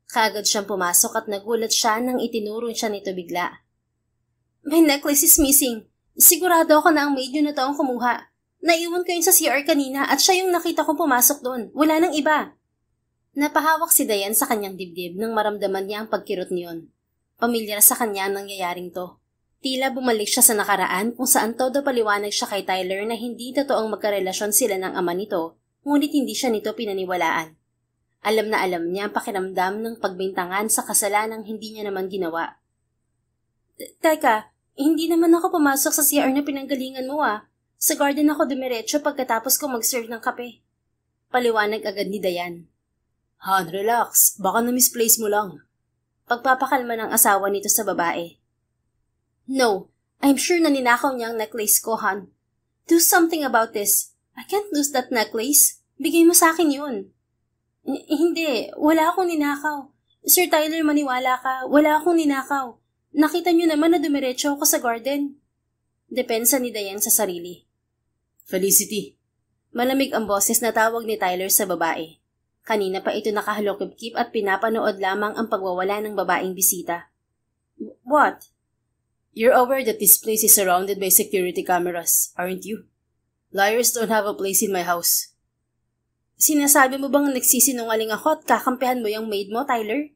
Kaagad siyang pumasok at nagulat siya nang itinuro siya nito bigla. My necklace is missing. Sigurado ako na ang maid niyo na to ang kumuha. Naiwan ko yun sa CR kanina at siya yung nakita kong pumasok doon. Wala nang iba. Napahawak si Diane sa kanyang dibdib nang maramdaman niya ang pagkirot niyon. Pamilyar sa kanya ang nangyayaring to. Tila bumalik siya sa nakaraan kung saan todo paliwanag siya kay Tyler na hindi totoong magkarelasyon sila ng ama nito, ngunit hindi siya nito pinaniwalaan. Alam na alam niya ang pakiramdam ng pagbintangan sa kasalanang hindi niya naman ginawa. Teka, hindi naman ako pumasok sa CR na pinanggalingan mo ah. Sa garden ako dumiretso pagkatapos ko mag-serve ng kape. Paliwanag agad ni Diane. Han, relax. Baka na-misplace mo lang. Pagpapakalma ng asawa nito sa babae. No, I'm sure na ninakaw niya ang necklace ko, Han. Do something about this. I can't lose that necklace. Bigay mo sa akin yun. Hindi, wala akong ninakaw. Sir Tyler, maniwala ka. Wala akong ninakaw. Nakita niyo naman na dumiretso ako sa garden. Depensa ni Diane sa sarili. Felicity. Malamig ang boses na tawag ni Tyler sa babae. Kanina pa ito nakahalokip-kip at pinapanood lamang ang pagwawala ng babaeng bisita. What? You're aware that this place is surrounded by security cameras, aren't you? Liars don't have a place in my house. Sinasabi mo bang nagsisinungaling ako at kakampihan mo yung maid mo, Tyler?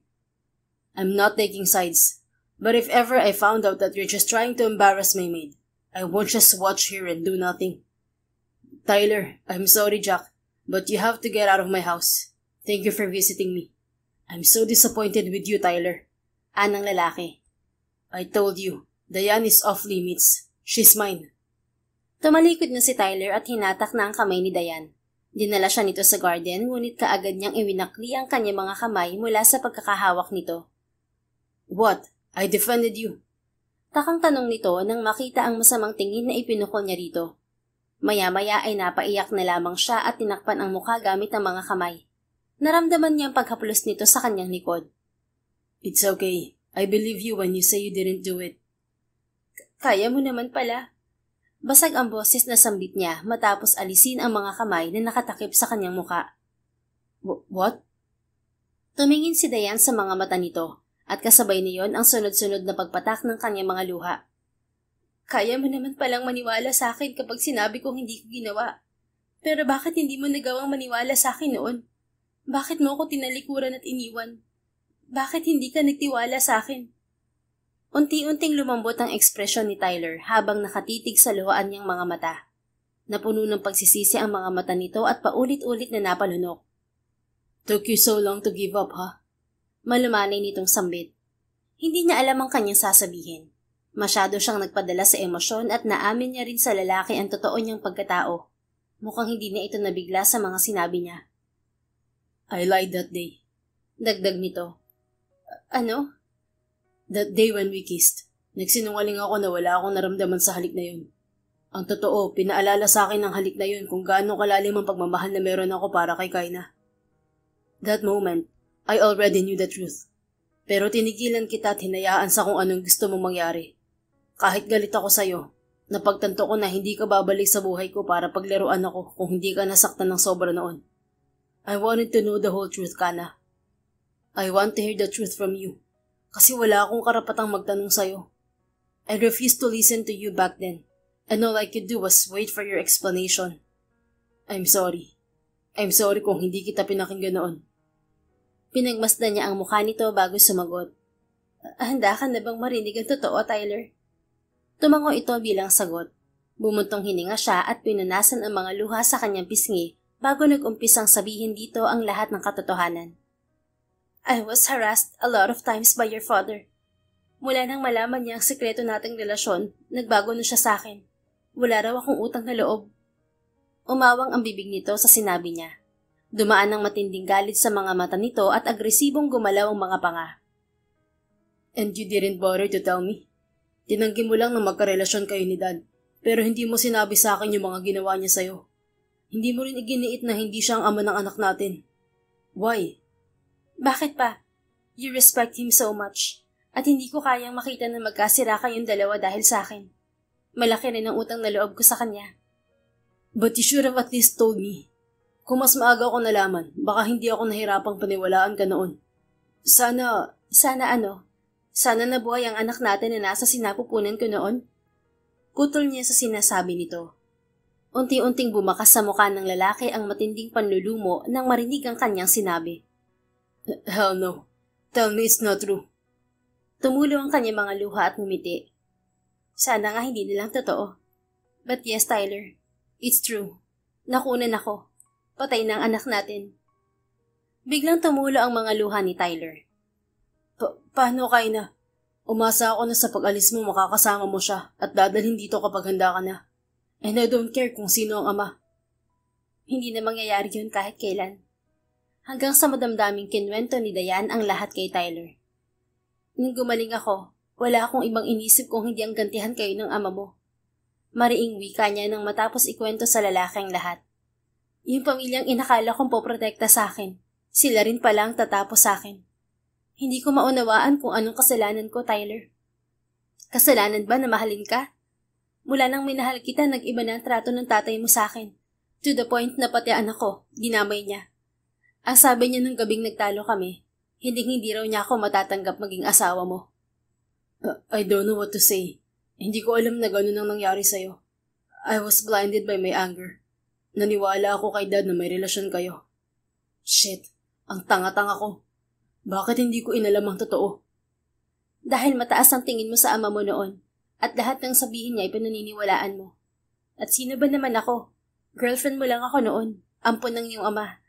I'm not taking sides. But if ever I found out that you're just trying to embarrass my maid, I won't just watch here and do nothing. Tyler, I'm sorry, Jack, but you have to get out of my house. Thank you for visiting me. I'm so disappointed with you, Tyler. Anang lalaki. I told you, Diane is off limits. She's mine. Tumalikod na si Tyler at hinatak na ang kamay ni Diane. Dinala siya nito sa garden, ngunit kaagad niyang iwinakli ang kanyang mga kamay mula sa pagkakahawak nito. What? I defended you. Takang tanong nito nang makita ang masamang tingin na ipinukol niya rito. Maya-maya ay napaiyak na lamang siya at tinakpan ang mukha gamit ang mga kamay. Naramdaman niya ang paghaplos nito sa kanyang likod. It's okay. I believe you when you say you didn't do it. Kaya mo naman pala. Basag ang boses na sambit niya matapos alisin ang mga kamay na nakatakip sa kanyang muka. What? Tumingin si Diane sa mga mata nito at kasabay niyon ang sunod-sunod na pagpatak ng kanyang mga luha. Kaya mo naman palang maniwala sa akin kapag sinabi kong hindi ko ginawa. Pero bakit hindi mo nagawang maniwala sa akin noon? Bakit mo ako tinalikuran at iniwan? Bakit hindi ka nagtiwala sa akin? Unti-unting lumambot ang ekspresyon ni Tyler habang nakatitig sa luhaan niyang mga mata. Napuno ng pagsisisi ang mga mata nito at paulit-ulit na napalunok. Took you so long to give up, ha? Malumanay nitong sambit. Hindi niya alam ang kanyang sasabihin. Masyado siyang nagpadala sa emosyon at naamin niya rin sa lalaki ang totoo niyang pagkatao. Mukhang hindi na ito nabigla sa mga sinabi niya. I lied that day. Dagdag nito. Ano? That day when we kissed. Nagsinungaling ako na wala akong naramdaman sa halik na yun. Ang totoo, pinaalala sa akin ng halik na yun kung gaano kalalim ang pagmamahal na meron ako para kay Kaina. That moment, I already knew the truth. Pero tinigilan kita at hinayaan sa kung anong gusto mong mangyari. Kahit galit ako sa'yo, napagtanto ko na hindi ka babalik sa buhay ko para paglaruan ako kung hindi ka nasaktan ng sobra noon. I wanted to know the whole truth, Kana. I want to hear the truth from you. Kasi wala akong karapatang magtanong sa'yo. I refused to listen to you back then. And all I could do was wait for your explanation. I'm sorry. I'm sorry kung hindi kita pinakinggan noon. Pinagmasdan niya ang mukha nito bago sumagot. Handa ka na bang marinig ang totoo, Tyler? Tumango ito bilang sagot. Bumuntong hininga siya at pinunasan ang mga luha sa kanyang pisngi bago nag-umpisang sabihin dito ang lahat ng katotohanan. I was harassed a lot of times by your father. Mula nang malaman niya ang sekreto nating relasyon, nagbago na siya sa akin. Wala raw akong utang na loob. Umawang ang bibig nito sa sinabi niya. Dumaan ang matinding galit sa mga mata nito at agresibong gumalaw ang mga panga. And you didn't bother to tell me? Tinanggi mo lang na magkarelasyon kayo ni Dad, pero hindi mo sinabi sa akin yung mga ginawa niya sa'yo. Hindi mo rin iginiit na hindi siya ang ama ng anak natin. Why? Bakit pa? You respect him so much, at hindi ko kayang makita na magkasira kayong dalawa dahil sa akin. Malaki rin ang utang na loob ko sa kanya. But you should have at least told me. Kung mas maaga ako nalaman, baka hindi ako nahirapang paniwalaan ka noon. Sana ano? Sana nabuhay ang anak natin na nasa sinapupunan ko noon? Putol niya sa sinasabi nito. Unti-unting bumakas sa mukha ng lalaki ang matinding panlulumo nang marinig ang kanyang sinabi. Hell no. Tell me it's not true. Tumulo ang kanyang mga luha at ngumiti. Sana nga hindi nilang totoo. But yes, Tyler. It's true. Nakunan ako. Patay na ang anak natin. Biglang tumulo ang mga luha ni Tyler. Paano, Kaina? Umasa ako na sa pag-alis mo makakasama mo siya at dadalhin dito kapag handa ka na. And I don't care kung sino ang ama. Hindi na mangyayari yun kahit kailan. Hanggang sa madamdaming kinwento ni Dayan ang lahat kay Tyler. Nung gumaling ako, wala akong ibang inisip kung hindi ang gantihan kayo ng ama mo. Mariing wika niya nang matapos ikwento sa lalaki ang lahat. Yung pamilyang inakala kong poprotekta sa akin, sila rin pala ang tatapos sa akin. Hindi ko maunawaan kung anong kasalanan ko, Tyler. Kasalanan ba na mahalin ka? Mula nang minahal kita, nag-iba na ang trato ng tatay mo sa akin. To the point na pati anak ko, ginamay niya. Ang sabi niya nung gabing nagtalo kami, hindi raw niya ako matatanggap maging asawa mo. I don't know what to say. Hindi ko alam na gano'n ang nangyari sa'yo. I was blinded by my anger. Naniwala ako kay Dad na may relasyon kayo. Shit, ang tanga-tanga ko. Bakit hindi ko inalam ang totoo? Dahil mataas ang tingin mo sa ama mo noon, at lahat ng sabihin niya ay pinaniniwalaan mo. At sino ba naman ako? Girlfriend mo lang ako noon, ampon ng iyong ama.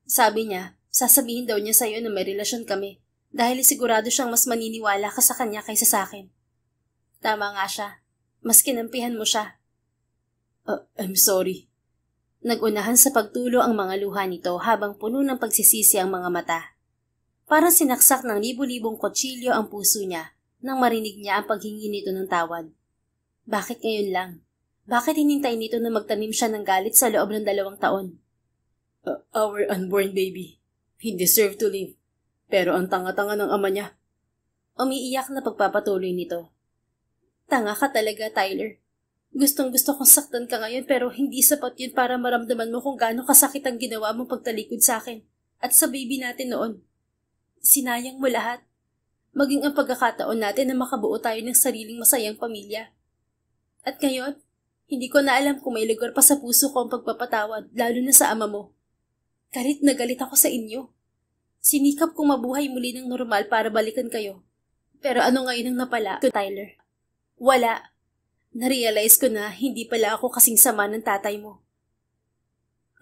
Sabi niya, sasabihin daw niya sa'yo na may relasyon kami, dahil sigurado siyang mas maniniwala ka sa kanya kaysa sa akin. Tama nga siya. Mas kinampihan mo siya. I'm sorry. Nagunahan sa pagtulo ang mga luha nito habang puno ng pagsisisi ang mga mata. Parang sinaksak ng libu-libong kutsilyo ang puso niya nang marinig niya ang paghingi nito ng tawad. Bakit ngayon lang? Bakit hinintay nito na magtanim siya ng galit sa loob ng 2 taon? Our unborn baby. He deserved to live. Pero ang tanga-tanga ng ama niya. Umiiyak na pagpapatuloy nito. Tanga ka talaga, Tyler. Gustong-gusto kong saktan ka ngayon pero hindi sapat yun para maramdaman mo kung gaano kasakit ang ginawa mong pagtalikod sa akin at sa baby natin noon. Sinayang mo lahat. maging ang pagkakataon natin na makabuo tayo ng sariling masayang pamilya. At ngayon, hindi ko na alam kung may lugar pa sa puso ko ang pagpapatawad, lalo na sa ama mo. Galit na galit ako sa inyo. Sinikap kong mabuhay muli ng normal para balikan kayo. Pero ano ngayon ang napala, Tyler? Wala. Narealize ko na hindi pala ako kasing sama ng tatay mo.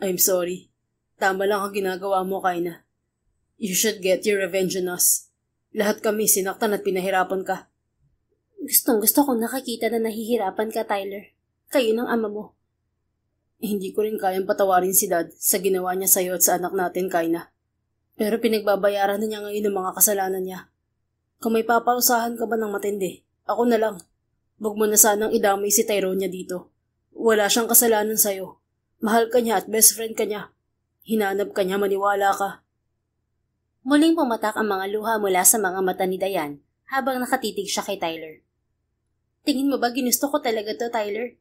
I'm sorry. Tama lang ang ginagawa mo, Kaina. You should get your revenge on us. Lahat kami sinaktan at pinahirapan ka. Gustong-gusto kong nakakita na nahihirapan ka, Tyler. Kayo ng ama mo. Hindi ko rin kayang patawarin si Dad sa ginawa niya sa'yo at sa anak natin, Kaina. Pero pinagbabayaran na niya ngayon ang mga kasalanan niya. Kung may paparusahan ka ba ng matindi, ako na lang. Huwag mo na sanang idamay si Tyrone niya dito. Wala siyang kasalanan sa'yo. Mahal ka niya at best friend ka niya. Hinanap ka niya, maniwala ka. Muling pumatak ang mga luha mula sa mga mata ni Diane habang nakatitig siya kay Tyler. Tingin mo ba ginusto ko talaga to, Tyler?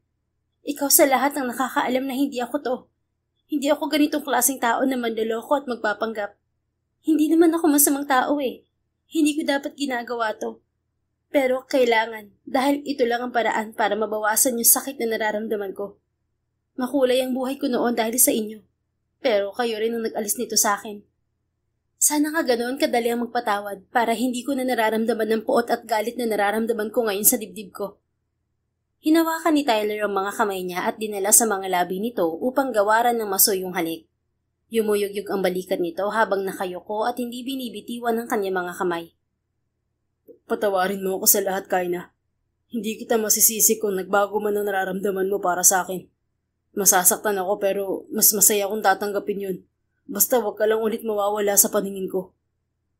Ikaw sa lahat ang nakakaalam na hindi ako to. Hindi ako ganitong klaseng tao na manloloko at magpapanggap. Hindi naman ako masamang tao eh. Hindi ko dapat ginagawa to. Pero kailangan dahil ito lang ang paraan para mabawasan yung sakit na nararamdaman ko. Makulay ang buhay ko noon dahil sa inyo. Pero kayo rin ang nag-alis nito sa akin. Sana nga ganoon kadali ang magpatawad para hindi ko na nararamdaman ng puot at galit na nararamdaman ko ngayon sa dibdib ko. Hinawakan ni Tyler ang mga kamay niya at dinala sa mga labi nito upang gawaran ng masuyong halik. Yumuyugyug ang balikat nito habang nakayuko at hindi binibitiwan ng kanyang mga kamay. Patawarin mo ako sa lahat, Kaina. Hindi kita masisisi kung nagbago man ang nararamdaman mo para sa akin. Masasaktan ako pero mas masaya kung tatanggapin yun. Basta wag ka lang ulit mawawala sa paningin ko.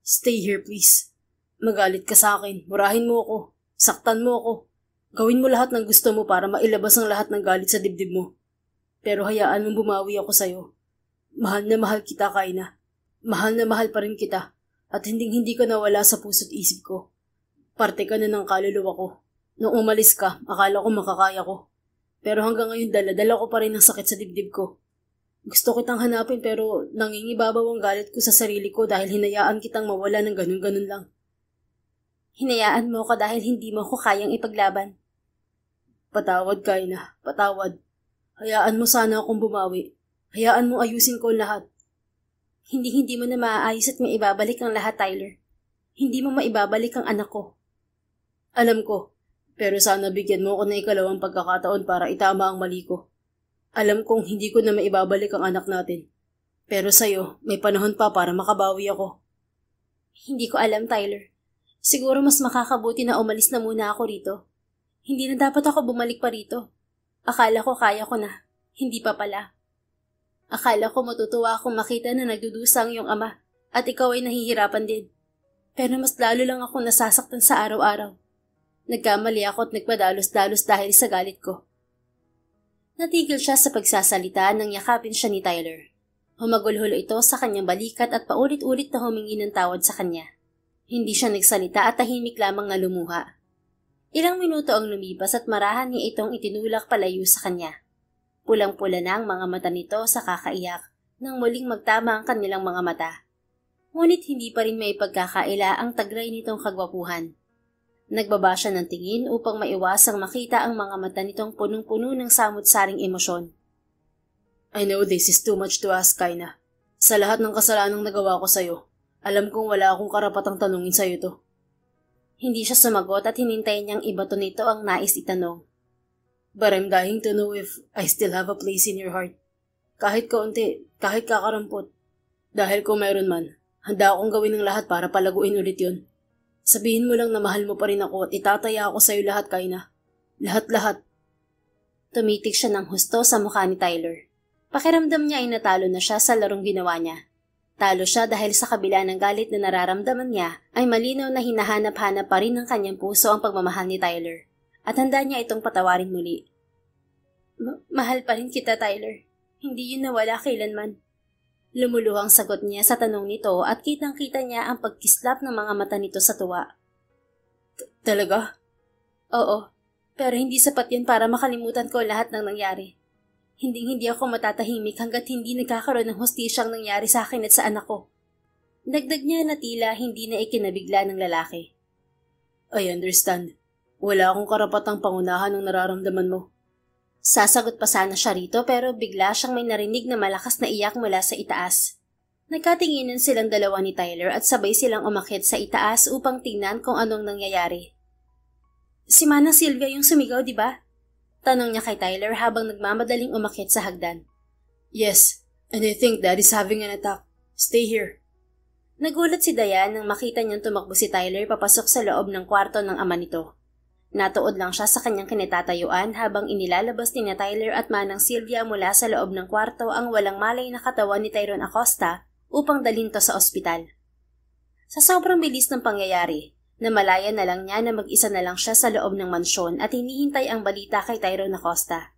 Stay here, please. Magalit ka sa akin, murahin mo ako, saktan mo ako. Gawin mo lahat ng gusto mo para mailabas ang lahat ng galit sa dibdib mo. Pero hayaan mong bumawi ako sa'yo. Mahal na mahal kita, Kaina. Mahal na mahal pa rin kita. At hindi ka nawala sa puso't isip ko. Parte ka na ng kaluluwa ko. Nung umalis ka, akala ko makakaya ko. Pero hanggang ngayon dala-dala ko pa rin ang sakit sa dibdib ko. Gusto kitang hanapin pero nangingibabaw ang galit ko sa sarili ko dahil hinayaan kitang mawala ng ganun-ganun lang. Hinayaan mo ko dahil hindi mo ko kayang ipaglaban. Patawad, Kaina. Patawad. Hayaan mo sana akong bumawi. Hayaan mo ayusin ko lahat. Hindi mo na maaayos at maibabalik ang lahat, Tyler. Hindi mo maibabalik ang anak ko. Alam ko, pero sana bigyan mo ako ng ikalawang pagkakataon para itama ang mali ko. Alam kong hindi ko na maibabalik ang anak natin. Pero sa'yo, may panahon pa para makabawi ako. Hindi ko alam, Tyler. Siguro mas makakabuti na umalis na muna ako rito. Hindi na dapat ako bumalik pa rito. Akala ko kaya ko na. Hindi pa pala. Akala ko matutuwa akong makita na nagdudusa ang iyong ama at ikaw ay nahihirapan din. Pero mas lalo lang akong nasasaktan sa araw-araw. Nagkamali ako at nagpadalos-dalos dahil sa galit ko. Natigil siya sa pagsasalita nang yakapin siya ni Tyler. Humagulhulo ito sa kanyang balikat at paulit-ulit na humingi ng tawad sa kanya. Hindi siya nagsalita at tahimik lamang na lumuha. Ilang minuto ang lumipas at marahan niya itong itinulak palayo sa kanya. Pulang-pula na ang mga mata nito sa kakaiyak nang muling magtama ang kanilang mga mata. Ngunit hindi pa rin may pagkakaila ang taglay nitong kagwapuhan. Nagbaba siya ng tingin upang maiwasang makita ang mga mata nitong punong-puno ng samut-saring emosyon. I know this is too much to ask, Kaina. Sa lahat ng kasalanang nagawa ko sa'yo, alam kong wala akong karapatang tanungin sa'yo to. Hindi siya sumagot at hinintay niyang ibato nito ang nais itanong. But I'm dying to know if I still have a place in your heart. Kahit kaunti, kahit kakarampot. Dahil kung meron man, handa akong gawin ng lahat para palaguin ulit yun. Sabihin mo lang na mahal mo pa rin ako at itataya ako sa'yo lahat, Kaina. Lahat-lahat. Tumitik siya ng husto sa mukha ni Tyler. Pakiramdam niya ay natalo na siya sa larong ginawa niya. Talo siya dahil sa kabila ng galit na nararamdaman niya ay malinaw na hinahanap-hanap pa rin ng kanyang puso ang pagmamahal ni Tyler. At handa niya itong patawarin muli. Mahal pa rin kita, Tyler. Hindi yun nawala kailanman. Lumuluhang sagot niya sa tanong nito at kitang-kita niya ang pagkislap ng mga mata nito sa tuwa. Talaga? Oo, pero hindi sapat yan para makalimutan ko lahat ng nangyari. Hindi ako matatahimik hanggat hindi nagkakaroon ng hustisya ang nangyari sa akin at sa anak ko. Dagdag niya na tila hindi na ikinabigla ng lalaki. I understand. Wala akong karapatang pangunahan ng nararamdaman mo. Sasagot pa sana siya rito pero bigla siyang may narinig na malakas na iyak mula sa itaas. Nagkatinginan silang dalawa ni Tyler at sabay silang umakyat sa itaas upang tingnan kung anong nangyayari. Si Manang Sylvia yung sumigaw, di ba? Tanong niya kay Tyler habang nagmamadaling umakyat sa hagdan. Yes, and I think Dad is having an attack. Stay here. Nagulat si Diane nang makita niyang tumakbo si Tyler papasok sa loob ng kwarto ng ama nito. Natuod lang siya sa kanyang kinatatayuan habang inilalabas ni na Tyler at Manang Sylvia mula sa loob ng kwarto ang walang malay na katawan ni Tyrone Acosta upang dalhin to sa ospital. Sa sobrang bilis ng pangyayari, namalaya na lang niya na mag-isa na lang siya sa loob ng mansyon at hinihintay ang balita kay Tyrone Acosta.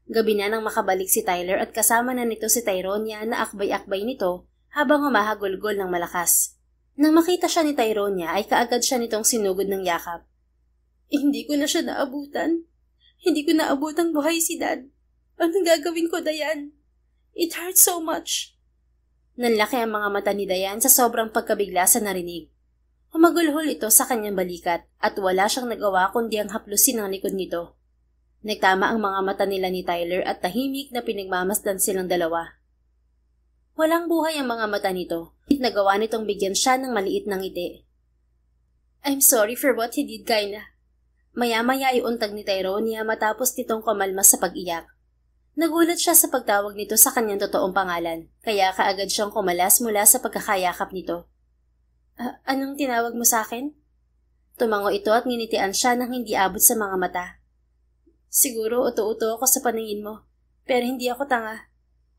Gabi na nang makabalik si Tyler at kasama na nito si Tyronia na akbay-akbay nito habang humahagulgol ng malakas. Nang makita siya ni Tyronia ay kaagad siya nitong sinugod ng yakap. Hindi ko na siya naabutan. Hindi ko naabutang buhay si Dad. Anong gagawin ko, Diane? It hurts so much. Nanlaki ang mga mata ni Diane sa sobrang pagkabigla sa narinig. Humagulhol ito sa kanyang balikat at wala siyang nagawa kundi ang haplusin ang likod nito. Nagtama ang mga mata nila ni Tyler at tahimik na pinagmamasdan silang dalawa. Walang buhay ang mga mata nito. Nagawa nitong bigyan siya ng maliit na ngiti. I'm sorry for what he did, Kaina. Maya-maya ay untag ni Tyronia matapos nitong kumalma sa pag-iyak. Nagulat siya sa pagtawag nito sa kanyang totoong pangalan, kaya kaagad siyang kumalas mula sa pagkakayakap nito. Anong tinawag mo sa akin? Tumango ito at nginitian siya nang hindi abot sa mga mata. Siguro uto-uto ako sa paningin mo, pero hindi ako tanga.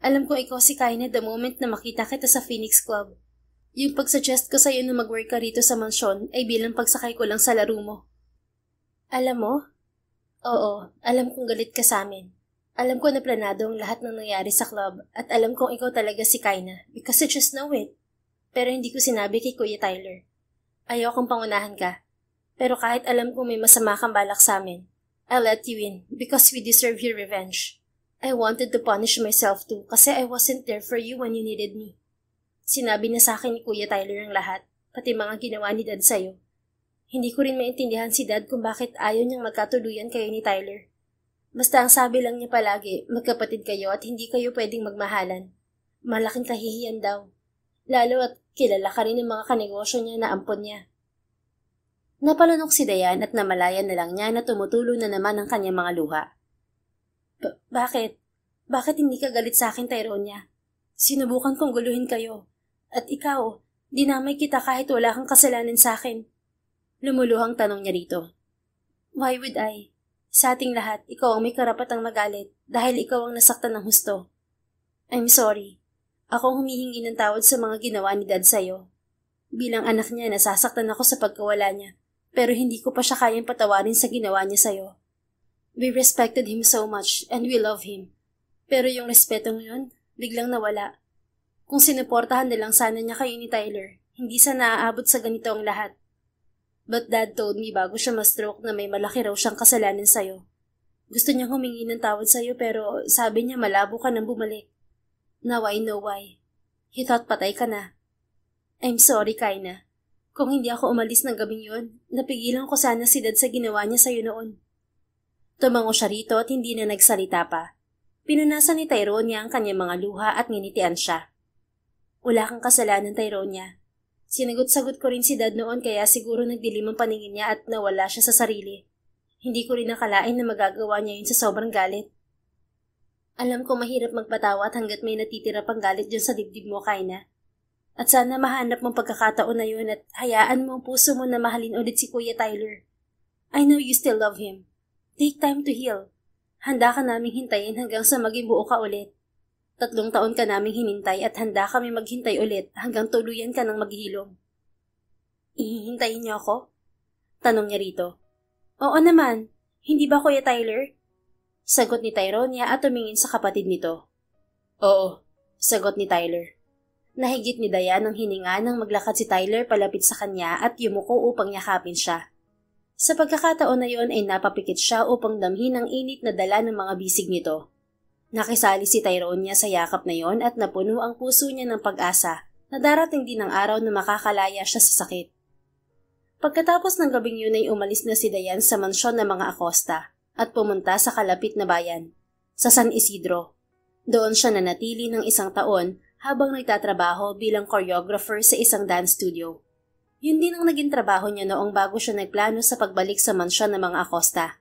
Alam kong ikaw si Kaina the moment na makita kita sa Phoenix Club. Yung pagsuggest ko sa'yo na mag-work ka rito sa mansyon ay bilang pagsakay ko lang sa laro mo. Alam mo? Oo, alam kong galit ka sa amin. Alam ko na planado ang lahat ng nangyari sa club at alam kong ikaw talaga si Kaina because I just know it. Pero hindi ko sinabi kay Kuya Tyler. Ayaw kong pangunahan ka. Pero kahit alam kong may masama kang balak sa amin, I'll let you in because we deserve your revenge. I wanted to punish myself too kasi I wasn't there for you when you needed me. Sinabi na sa akin ni Kuya Tyler ang lahat, pati mga ginawa ni Dad sa'yo. Hindi ko rin maintindihan si Dad kung bakit ayaw niyang magkatuluyan kayo ni Tyler. Basta ang sabi lang niya palagi, magkapatid kayo at hindi kayo pwedeng magmahalan. Malaking kahihiyan daw. Lalo at kilala ka rin ng mga kanegosyo niya na ampon niya. Napalunok si Diane at namalayan na lang niya na tumutulo na naman ang kanyang mga luha. Bakit? Bakit hindi ka galit sa akin, Tyronia? Sinubukan kong guluhin kayo. At ikaw, dinamay kita kahit wala kang kasalanan sa akin. Lumuluhang tanong niya rito. Why would I? Sa ating lahat, ikaw ang may karapatang magalit dahil ikaw ang nasaktan ng husto. I'm sorry. Ako ang humihingi ng tawad sa mga ginawa ni Dad sa'yo. Bilang anak niya, nasasaktan ako sa pagkawala niya, pero hindi ko pa siya kayang patawarin sa ginawa niya sa'yo. We respected him so much and we love him. Pero yung respeto ngayon, biglang nawala. Kung sinuportahan na lang sana niya kayo ni Tyler, hindi sana naaabot sa ganito ang lahat. But Dad told me bago siya ma-stroke na may malaki raw siyang kasalanan sa'yo. Gusto niyang humingi ng tawad sa'yo pero sabi niya malabo ka nang bumalik. Now I know why. He thought patay ka na. I'm sorry, Kaina. Kung hindi ako umalis ng gabing yun, napigilan ko sana si Dad sa ginawa niya sa'yo noon. Tumango siya rito at hindi na nagsalita pa. Pinunasan ni Tyronia ang kanyang mga luha at nginitian siya. Wala kang kasalanan, Tyronia. Sinagot-sagot ko rin si Dad noon kaya siguro nagdilim ang paningin niya at nawala siya sa sarili. Hindi ko rin nakalain na magagawa niya yun sa sobrang galit. Alam ko mahirap magpatawad hanggat may natitira pang galit dyan sa dibdib mo, Kaina. At sana mahanap mong pagkakataon na yun at hayaan mo ang puso mo na mahalin ulit si Kuya Tyler. I know you still love him. Take time to heal. Handa ka naming hintayin hanggang sa maging buo ka ulit. 3 taon ka naming hinintay at handa kami maghintay ulit hanggang tuluyan ka ng maghihilom. Ihihintayin niyo ako? Tanong niya rito. Oo naman. Hindi ba Kuya Tyler? Sagot ni Tyronia at tumingin sa kapatid nito. Oo, sagot ni Tyler. Nahigit ni Diane ang hininga nang maglakad si Tyler palapit sa kanya at yumuko upang yakapin siya. Sa pagkakataon na yon ay napapikit siya upang damhin ang init na dala ng mga bisig nito. Nakisali si Tyronia sa yakap na yon at napuno ang puso niya ng pag-asa na darating din ang araw na makakalaya siya sa sakit. Pagkatapos ng gabing yun ay umalis na si Diane sa mansyon ng mga Acosta at pumunta sa kalapit na bayan, sa San Isidro. Doon siya nanatili ng 1 taon habang nagtatrabaho bilang choreographer sa isang dance studio. Yun din ang naging trabaho niya noong bago siya nagplano sa pagbalik sa mansyon ng mga Acosta.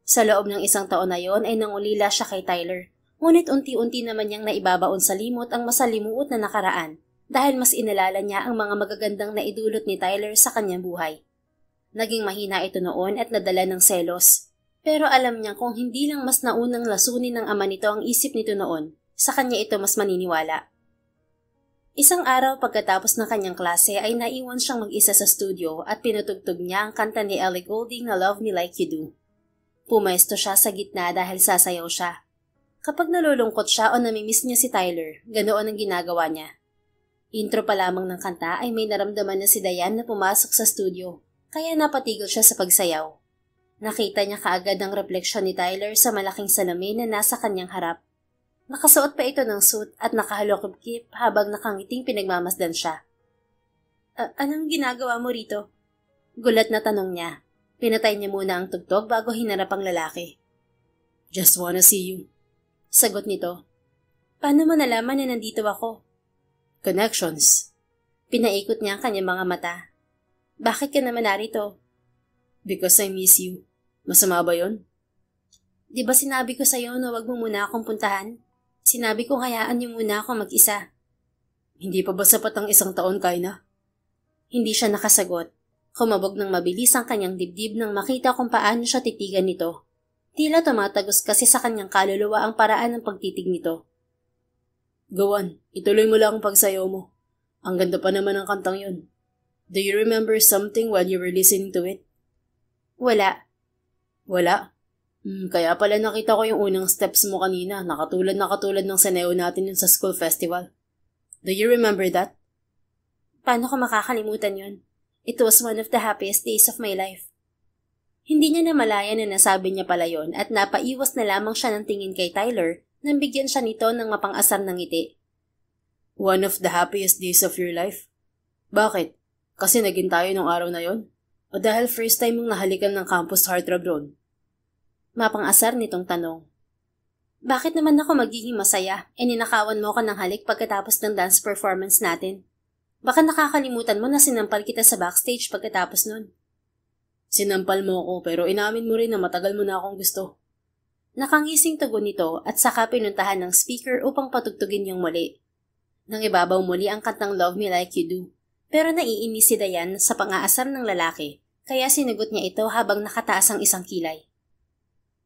Sa loob ng 1 taon na yon ay nangulila siya kay Tyler, ngunit unti-unti naman niyang naibabaon sa limot ang masalimuot na nakaraan dahil mas inalala niya ang mga magagandang naidulot ni Tyler sa kanyang buhay. Naging mahina ito noon at nadala ng selos, pero alam niya kung hindi lang mas naunang lasunin ng ama nito ang isip nito noon, sa kanya ito mas maniniwala. Isang araw pagkatapos ng kanyang klase ay naiwan siyang mag-isa sa studio at pinutugtog niya ang kanta ni Ellie Goulding na Love Me Like You Do. Pumesto siya sa gitna dahil sasayaw siya. Kapag nalulungkot siya o namimiss niya si Tyler, ganoon ang ginagawa niya. Intro pa lamang ng kanta ay may naramdaman na si Diane na pumasok sa studio, kaya napatigil siya sa pagsayaw. Nakita niya kaagad ang refleksyon ni Tyler sa malaking salamin na nasa kanyang harap. Nakasuot pa ito ng suit at nakahalokip-kip habang nakangiting pinagmamasdan siya. Anong ginagawa mo rito? Gulat na tanong niya. Pinatay niya muna ang tugtog bago hinarap ang lalaki. Just wanna see you. Sagot nito. Paano mo nalaman na nandito ako? Connections. Pinaikot niya ang kanyang mga mata. Bakit ka naman narito? Because I miss you. Masama ba yun? Di ba sinabi ko sa'yo na wag mo muna akong puntahan? Sinabi ko hayaan niyo muna ako mag-isa. Hindi pa ba sapat ang 1 taon, Kaina? Hindi siya nakasagot. Kumabog ng mabilis ang kanyang dibdib nang makita kung paano siya titigan nito. Tila tumatagos kasi sa kanyang kaluluwa ang paraan ng pagtitig nito. Gawan, ituloy mo lang ang pagsayaw mo. Ang ganda pa naman ng kantang yun. Do you remember something while you were listening to it? Wala. Wala? Kaya pala nakita ko yung unang steps mo kanina, nakatulad ng seneo natin yun sa school festival. Do you remember that? Paano ko makakalimutan yun? It was one of the happiest days of my life. Hindi niya namalayan na nasabi niya pala yon at napaiwas na lamang siya ng tingin kay Tyler nang bigyan siya nito ng mapang-asar ng ngiti. One of the happiest days of your life? Bakit? Kasi naging tayo nung araw na yon? O dahil first time mong nahalikan ng campus heartthrob roon? Mapang-asar nitong tanong. Bakit naman ako magiging masaya ninakawan mo ko ng halik pagkatapos ng dance performance natin? Baka nakakalimutan mo na sinampal kita sa backstage pagkatapos nun. Sinampal mo ako pero inamin mo rin na matagal mo na akong gusto. Nakangising tugon nito at saka pinuntahan ng speaker upang patugtugin yung muli. Nang ibabaw muli ang kantang Love Me Like You Do, pero naiinis si Diane sa pang-aasar ng lalaki, kaya sinagot niya ito habang nakataas ang isang kilay.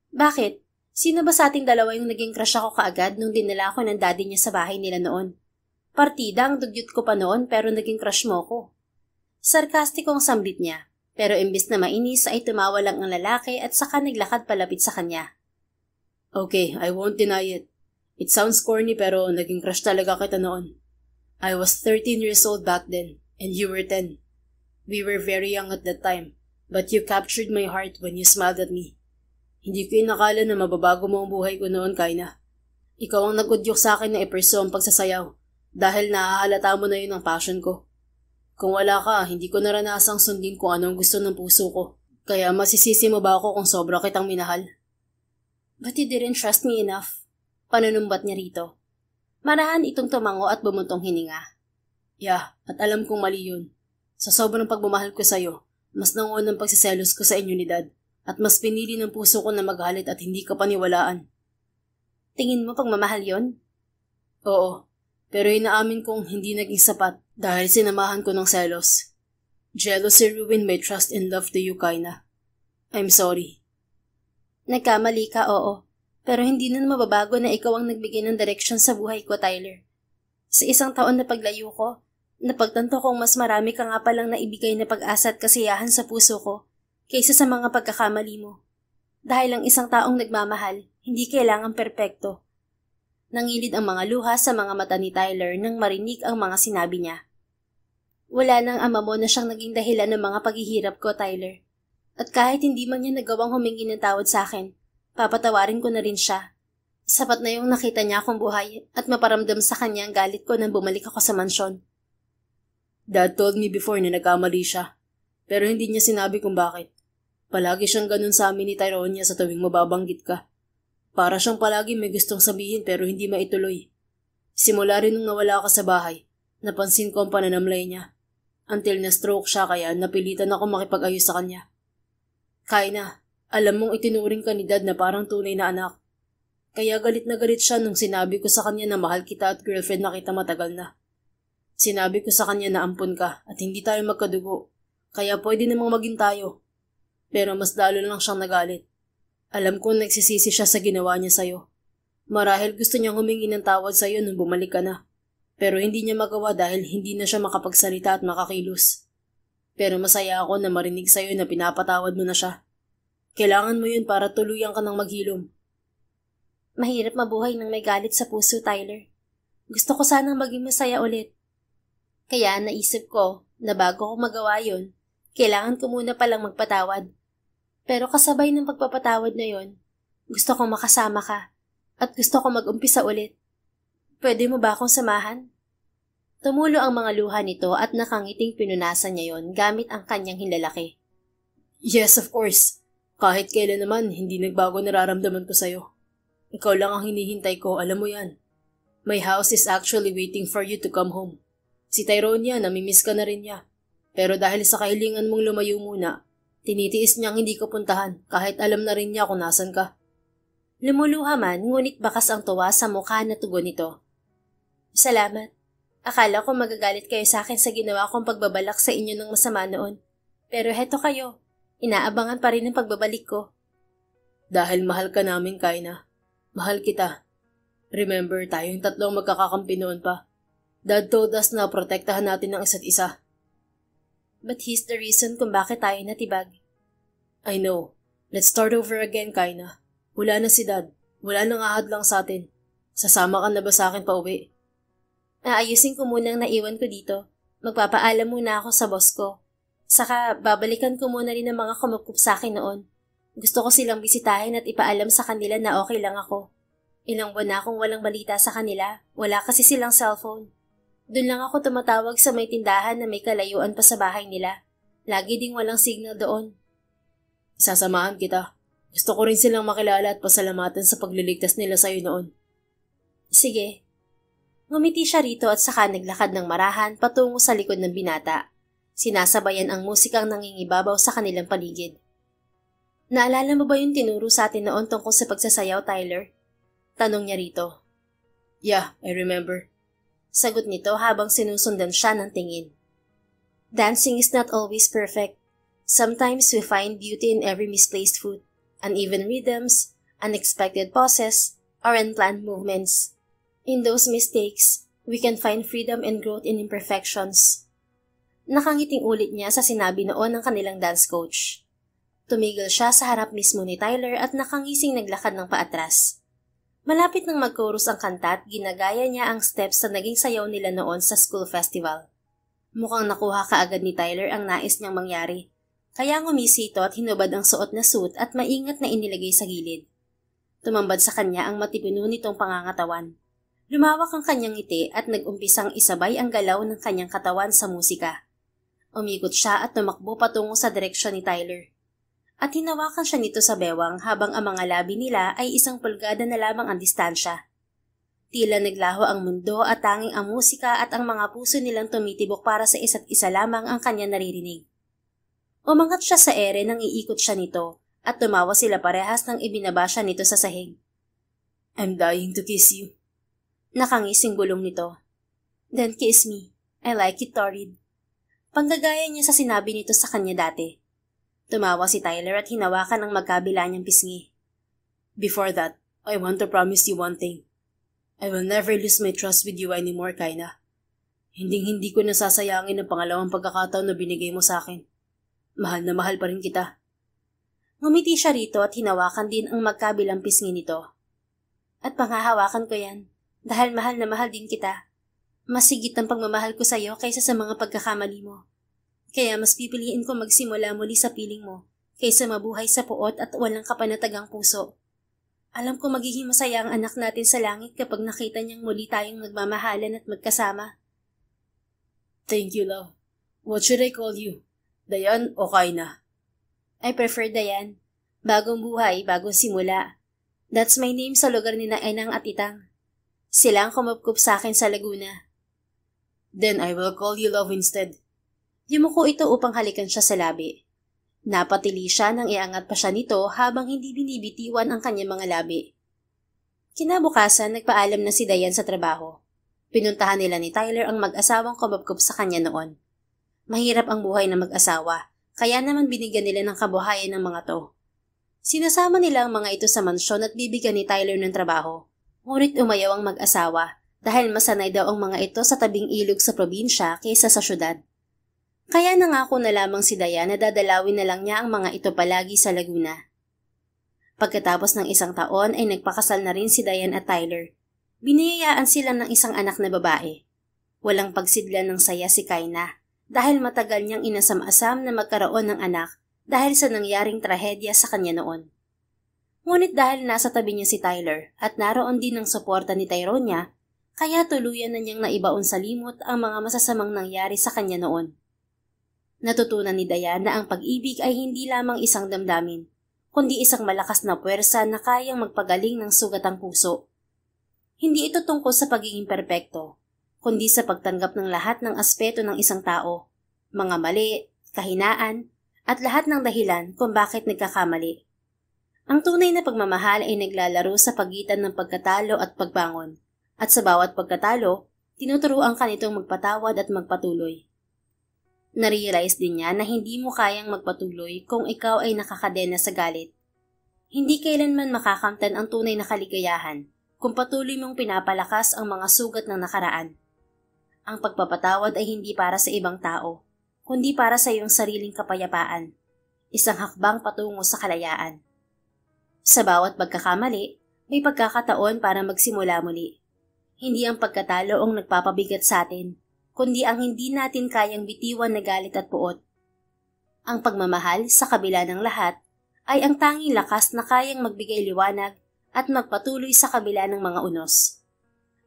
Bakit? Sino ba sa ating dalawa yung naging crush ako kaagad nung dinala ako ng daddy niya sa bahay nila noon? Partida ang dugyot ko pa noon pero naging crush mo ko. Sarkastikong sambit niya, pero imbis na mainis ay tumawa lang ang lalaki at saka naglakad palapit sa kanya. Okay, I won't deny it. It sounds corny pero naging crush talaga kita noon. I was 13 years old back then, and you were 10. We were very young at that time, but you captured my heart when you smiled at me. Hindi ko inakala na mababago mo ang buhay ko noon, Kaina. Ikaw ang nagudyok sa akin na i-pursue ang pagsasayaw, dahil nahahalata mo na yun ang passion ko. Kung wala ka, hindi ko naranasang sundin kung ano ang gusto ng puso ko. Kaya masisisi mo ba ako kung sobra kitang minahal? But you didn't trust me enough. Panunumbat niya rito. Marahan itong tumango at bumuntong hininga. Yeah, at alam kong mali yun. Sa sobrang pagmamahal ko sa'yo, mas nanguon ang pagsiselos ko sa inyo ni Dad, at mas pinili ng puso ko na maghalit at hindi ka paniwalaan. Tingin mo pagmamahal yon? Oo, pero inaamin kong hindi naging sapat dahil sinamahan ko ng selos. Jealousy ruined my trust and love to you, Kaina. I'm sorry. Nagkamali ka, oo. Pero hindi nun mababago na ikaw ang nagbigay ng direksyon sa buhay ko, Tyler. Sa 1 taon na paglayo ko, napagtanto kong mas marami ka nga palang naibigay na pag-asa at kasiyahan sa puso ko kaysa sa mga pagkakamali mo. Dahil ang isang taong nagmamahal, hindi kailangang perpekto. Nangilid ang mga luha sa mga mata ni Tyler nang marinig ang mga sinabi niya. Wala nang ama mo na siyang naging dahilan ng mga paghihirap ko, Tyler. At kahit hindi man niya nagawang humingi ng tawad sa akin, papatawarin ko na rin siya. Sapat na yung nakita niya akong buhay at maparamdam sa kanya ang galit ko nang bumalik ako sa mansyon. Dad told me before na nagkamali siya. Pero hindi niya sinabi kung bakit. Palagi siyang ganun sa amin ni Tyronia sa tuwing mababanggit ka. Para siyang palagi may gustong sabihin pero hindi maituloy. Simula rin nung nawala ka sa bahay, napansin ko ang pananamlay niya. Until na-stroke siya kaya napilitan ako makipag-ayos sa kanya. Kaina, alam mong itinuring ka ni Dad na parang tunay na anak. Kaya galit na galit siya nung sinabi ko sa kanya na mahal kita at girlfriend na kita matagal na. Sinabi ko sa kanya na ampun ka at hindi tayo magkadugo. Kaya pwede namang maging tayo. Pero mas lalo lang siyang nagalit. Alam ko nagsisisi siya sa ginawa niya sa'yo. Marahil gusto niyang humingi ng tawad sa'yo nung bumalik ka na. Pero hindi niya magawa dahil hindi na siya makapagsalita at makakilos. Pero masaya ako na marinig sa'yo na pinapatawad mo na siya. Kailangan mo yun para tuluyan ka ng maghilom. Mahirap mabuhay nang may galit sa puso, Tyler. Gusto ko sanang maging masaya ulit. Kaya naisip ko na bago ko magawa yun, kailangan ko muna palang magpatawad. Pero kasabay ng pagpapatawad na yon, gusto kong makasama ka at gusto kong mag-umpisa ulit. Pwede mo ba akong samahan? Tumulo ang mga luha nito at nakangiting pinunasan niya yon gamit ang kanyang hinlalaki. Yes, of course. Kahit kailan naman, hindi nagbago nararamdaman ko sa'yo. Ikaw lang ang hinihintay ko, alam mo yan. My house is actually waiting for you to come home. Si Tyronia, namimiss ka na rin niya. Pero dahil sa kahilingan mong lumayo muna, tinitiis niyang hindi ko puntahan kahit alam na rin niya kung nasan ka. Lumuluha man, ngunit bakas ang tuwa sa mukha na tugon nito. Salamat. Akala ko magagalit kayo sa akin sa ginawa kong pagbabalak sa inyo ng masama noon. Pero heto kayo. Inaabangan pa rin ang pagbabalik ko. Dahil mahal ka namin, Kaina. Mahal kita. Remember, tayong tatlong magkakakampi noon pa. Dad told us na protektahan natin ang isa't isa. But he's the reason kung bakit tayo natibag. I know. Let's start over again, Kaina. Wala na si Dad. Wala nang ahad lang sa atin. Sasama ka na ba sa akin pa uwi? Aayusin ko munang naiwan ko dito. Magpapaalam muna ako sa boss ko. Saka babalikan ko muna rin ang mga kumukup sa akin noon. Gusto ko silang bisitahin at ipaalam sa kanila na okay lang ako. Ilang buwan na akong walang balita sa kanila. Wala kasi silang cellphone. Doon lang ako tumatawag sa may tindahan na may kalayuan pa sa bahay nila. Lagi ding walang signal doon. Sasamahan kita. Gusto ko rin silang makilala at pasalamatan sa pagliligtas nila sa'yo noon. Sige. Ngumiti siya rito at saka naglakad ng marahan patungo sa likod ng binata. Sinasabayan ang musikang nangingibabaw sa kanilang paligid. Naalala mo ba yung tinuro sa atin noon tungkol sa pagsasayaw, Tyler? Tanong niya rito. Yeah, I remember. Sagot nito habang sinusundan siya ng tingin. Dancing is not always perfect. Sometimes we find beauty in every misplaced foot, uneven rhythms, unexpected pauses, or unplanned movements. In those mistakes, we can find freedom and growth in imperfections. Nakangiting ulit niya sa sinabi noon ng kanilang dance coach. Tumigil siya sa harap mismo ni Tyler at nakangising naglakad ng paatras. Malapit nang mag-chorus ang kanta at ginagaya niya ang steps sa naging sayaw nila noon sa school festival. Mukhang nakuha kaagad ni Tyler ang nais niyang mangyari. Kaya ngumisi ito at hinubad ang suot na suit at maingat na inilagay sa gilid. Tumambad sa kanya ang matipino nitong pangangatawan. Lumawak ang kanyang ngiti at nag-umpisang isabay ang galaw ng kanyang katawan sa musika. Umikot siya at tumakbo patungo sa direksyon ni Tyler. At hinawakan siya nito sa bewang habang ang mga labi nila ay 1 pulgada na lamang ang distansya. Tila naglaho ang mundo at tanging ang musika at ang mga puso nilang tumitibok para sa isa't isa lamang ang kanya naririnig. Umangat siya sa ere nang iikot siya nito at tumawa sila parehas nang ibinaba siya nito sa sahig. I'm dying to kiss you. Nakangising gulong nito. Then kiss me. I like it, Torrid. Panggagaya niya sa sinabi nito sa kanya dati. Tumawa si Tyler at hinawakan ang magkabila niyang pisngi. Before that, I want to promise you one thing. I will never lose my trust with you anymore, Kaina. Hinding-hindi ko nasasayangin ang pangalawang pagkakataon na binigay mo sa akin. Mahal na mahal pa rin kita. Ngumiti siya rito at hinawakan din ang magkabilang pisngi nito. At panghahawakan ko yan, dahil mahal na mahal din kita. Mas higit ang pagmamahal ko sa iyo kaysa sa mga pagkakamali mo. Kaya mas pipiliin ko magsimula muli sa piling mo, kaysa mabuhay sa puot at walang kapanatagang puso. Alam ko magiging masaya ang anak natin sa langit kapag nakita niyang muli tayong nagmamahalan at magkasama. Thank you, love. What should I call you? Dayan o Kaina? I prefer Dayan. Bagong buhay, bagong simula. That's my name sa lugar ni na Enang at Itang. Sila ang kumupkup sa akin sa Laguna. Then I will call you Love instead. Yumuko ito upang halikan siya sa labi. Napatili siya nang iangat pa siya nito habang hindi binibitiwan ang kanyang mga labi. Kinabukasan, nagpaalam na si Dayan sa trabaho. Pinuntahan nila ni Tyler ang mag-asawang kumupkup sa kanya noon. Mahirap ang buhay ng mag-asawa, kaya naman binigyan nila ng kabuhayan ng mga to. Sinasama nila ang mga ito sa mansyon at bibigyan ni Tyler ng trabaho. Ngunit umayaw ang mag-asawa dahil masanay daw ang mga ito sa tabing ilog sa probinsya kaysa sa syudad. Kaya nangako na lamang si Dayan na dadalawin na lang niya ang mga ito palagi sa Laguna. Pagkatapos ng 1 taon ay nagpakasal na rin si Dayan at Tyler. Biniyayaan sila ng isang anak na babae. Walang pagsidlan ng saya si Kaina dahil matagal niyang inasam-asam na magkaroon ng anak dahil sa nangyaring trahedya sa kanya noon. Ngunit dahil nasa tabi niya si Tyler at naroon din ang suporta ni Tyronia, kaya tuluyan na niyang naibaon sa limot ang mga masasamang nangyari sa kanya noon. Natutunan ni Dayan na ang pag-ibig ay hindi lamang isang damdamin, kundi isang malakas na puwersa na kayang magpagaling ng sugatang puso. Hindi ito tungkol sa pagiging perpekto, kundi sa pagtanggap ng lahat ng aspeto ng isang tao, mga mali, kahinaan, at lahat ng dahilan kung bakit nagkakamali. Ang tunay na pagmamahal ay naglalaro sa pagitan ng pagkatalo at pagbangon, at sa bawat pagkatalo, tinuturuan ka nitong magpatawad at magpatuloy. Narealize din niya na hindi mo kayang magpatuloy kung ikaw ay nakakadena sa galit. Hindi kailanman makakamtan ang tunay na kaligayahan kung patuloy mong pinapalakas ang mga sugat ng nakaraan. Ang pagpapatawad ay hindi para sa ibang tao, kundi para sa iyong sariling kapayapaan, isang hakbang patungo sa kalayaan. Sa bawat pagkakamali, may pagkakataon para magsimula muli. Hindi ang pagkatalo ang nagpapabigat sa atin, kundi ang hindi natin kayang bitiwan na galit at puot. Ang pagmamahal sa kabila ng lahat ay ang tanging lakas na kayang magbigay liwanag at magpatuloy sa kabila ng mga unos.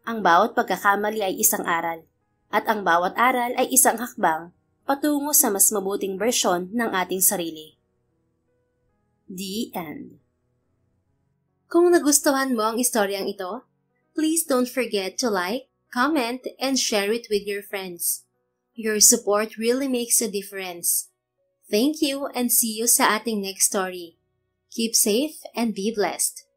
Ang bawat pagkakamali ay isang aral, at ang bawat aral ay isang hakbang patungo sa mas mabuting bersyon ng ating sarili. The End. Kung nagustuhan mo ang istoryang ito, please don't forget to like, comment, and share it with your friends. Your support really makes a difference. Thank you and see you sa ating next story. Keep safe and be blessed.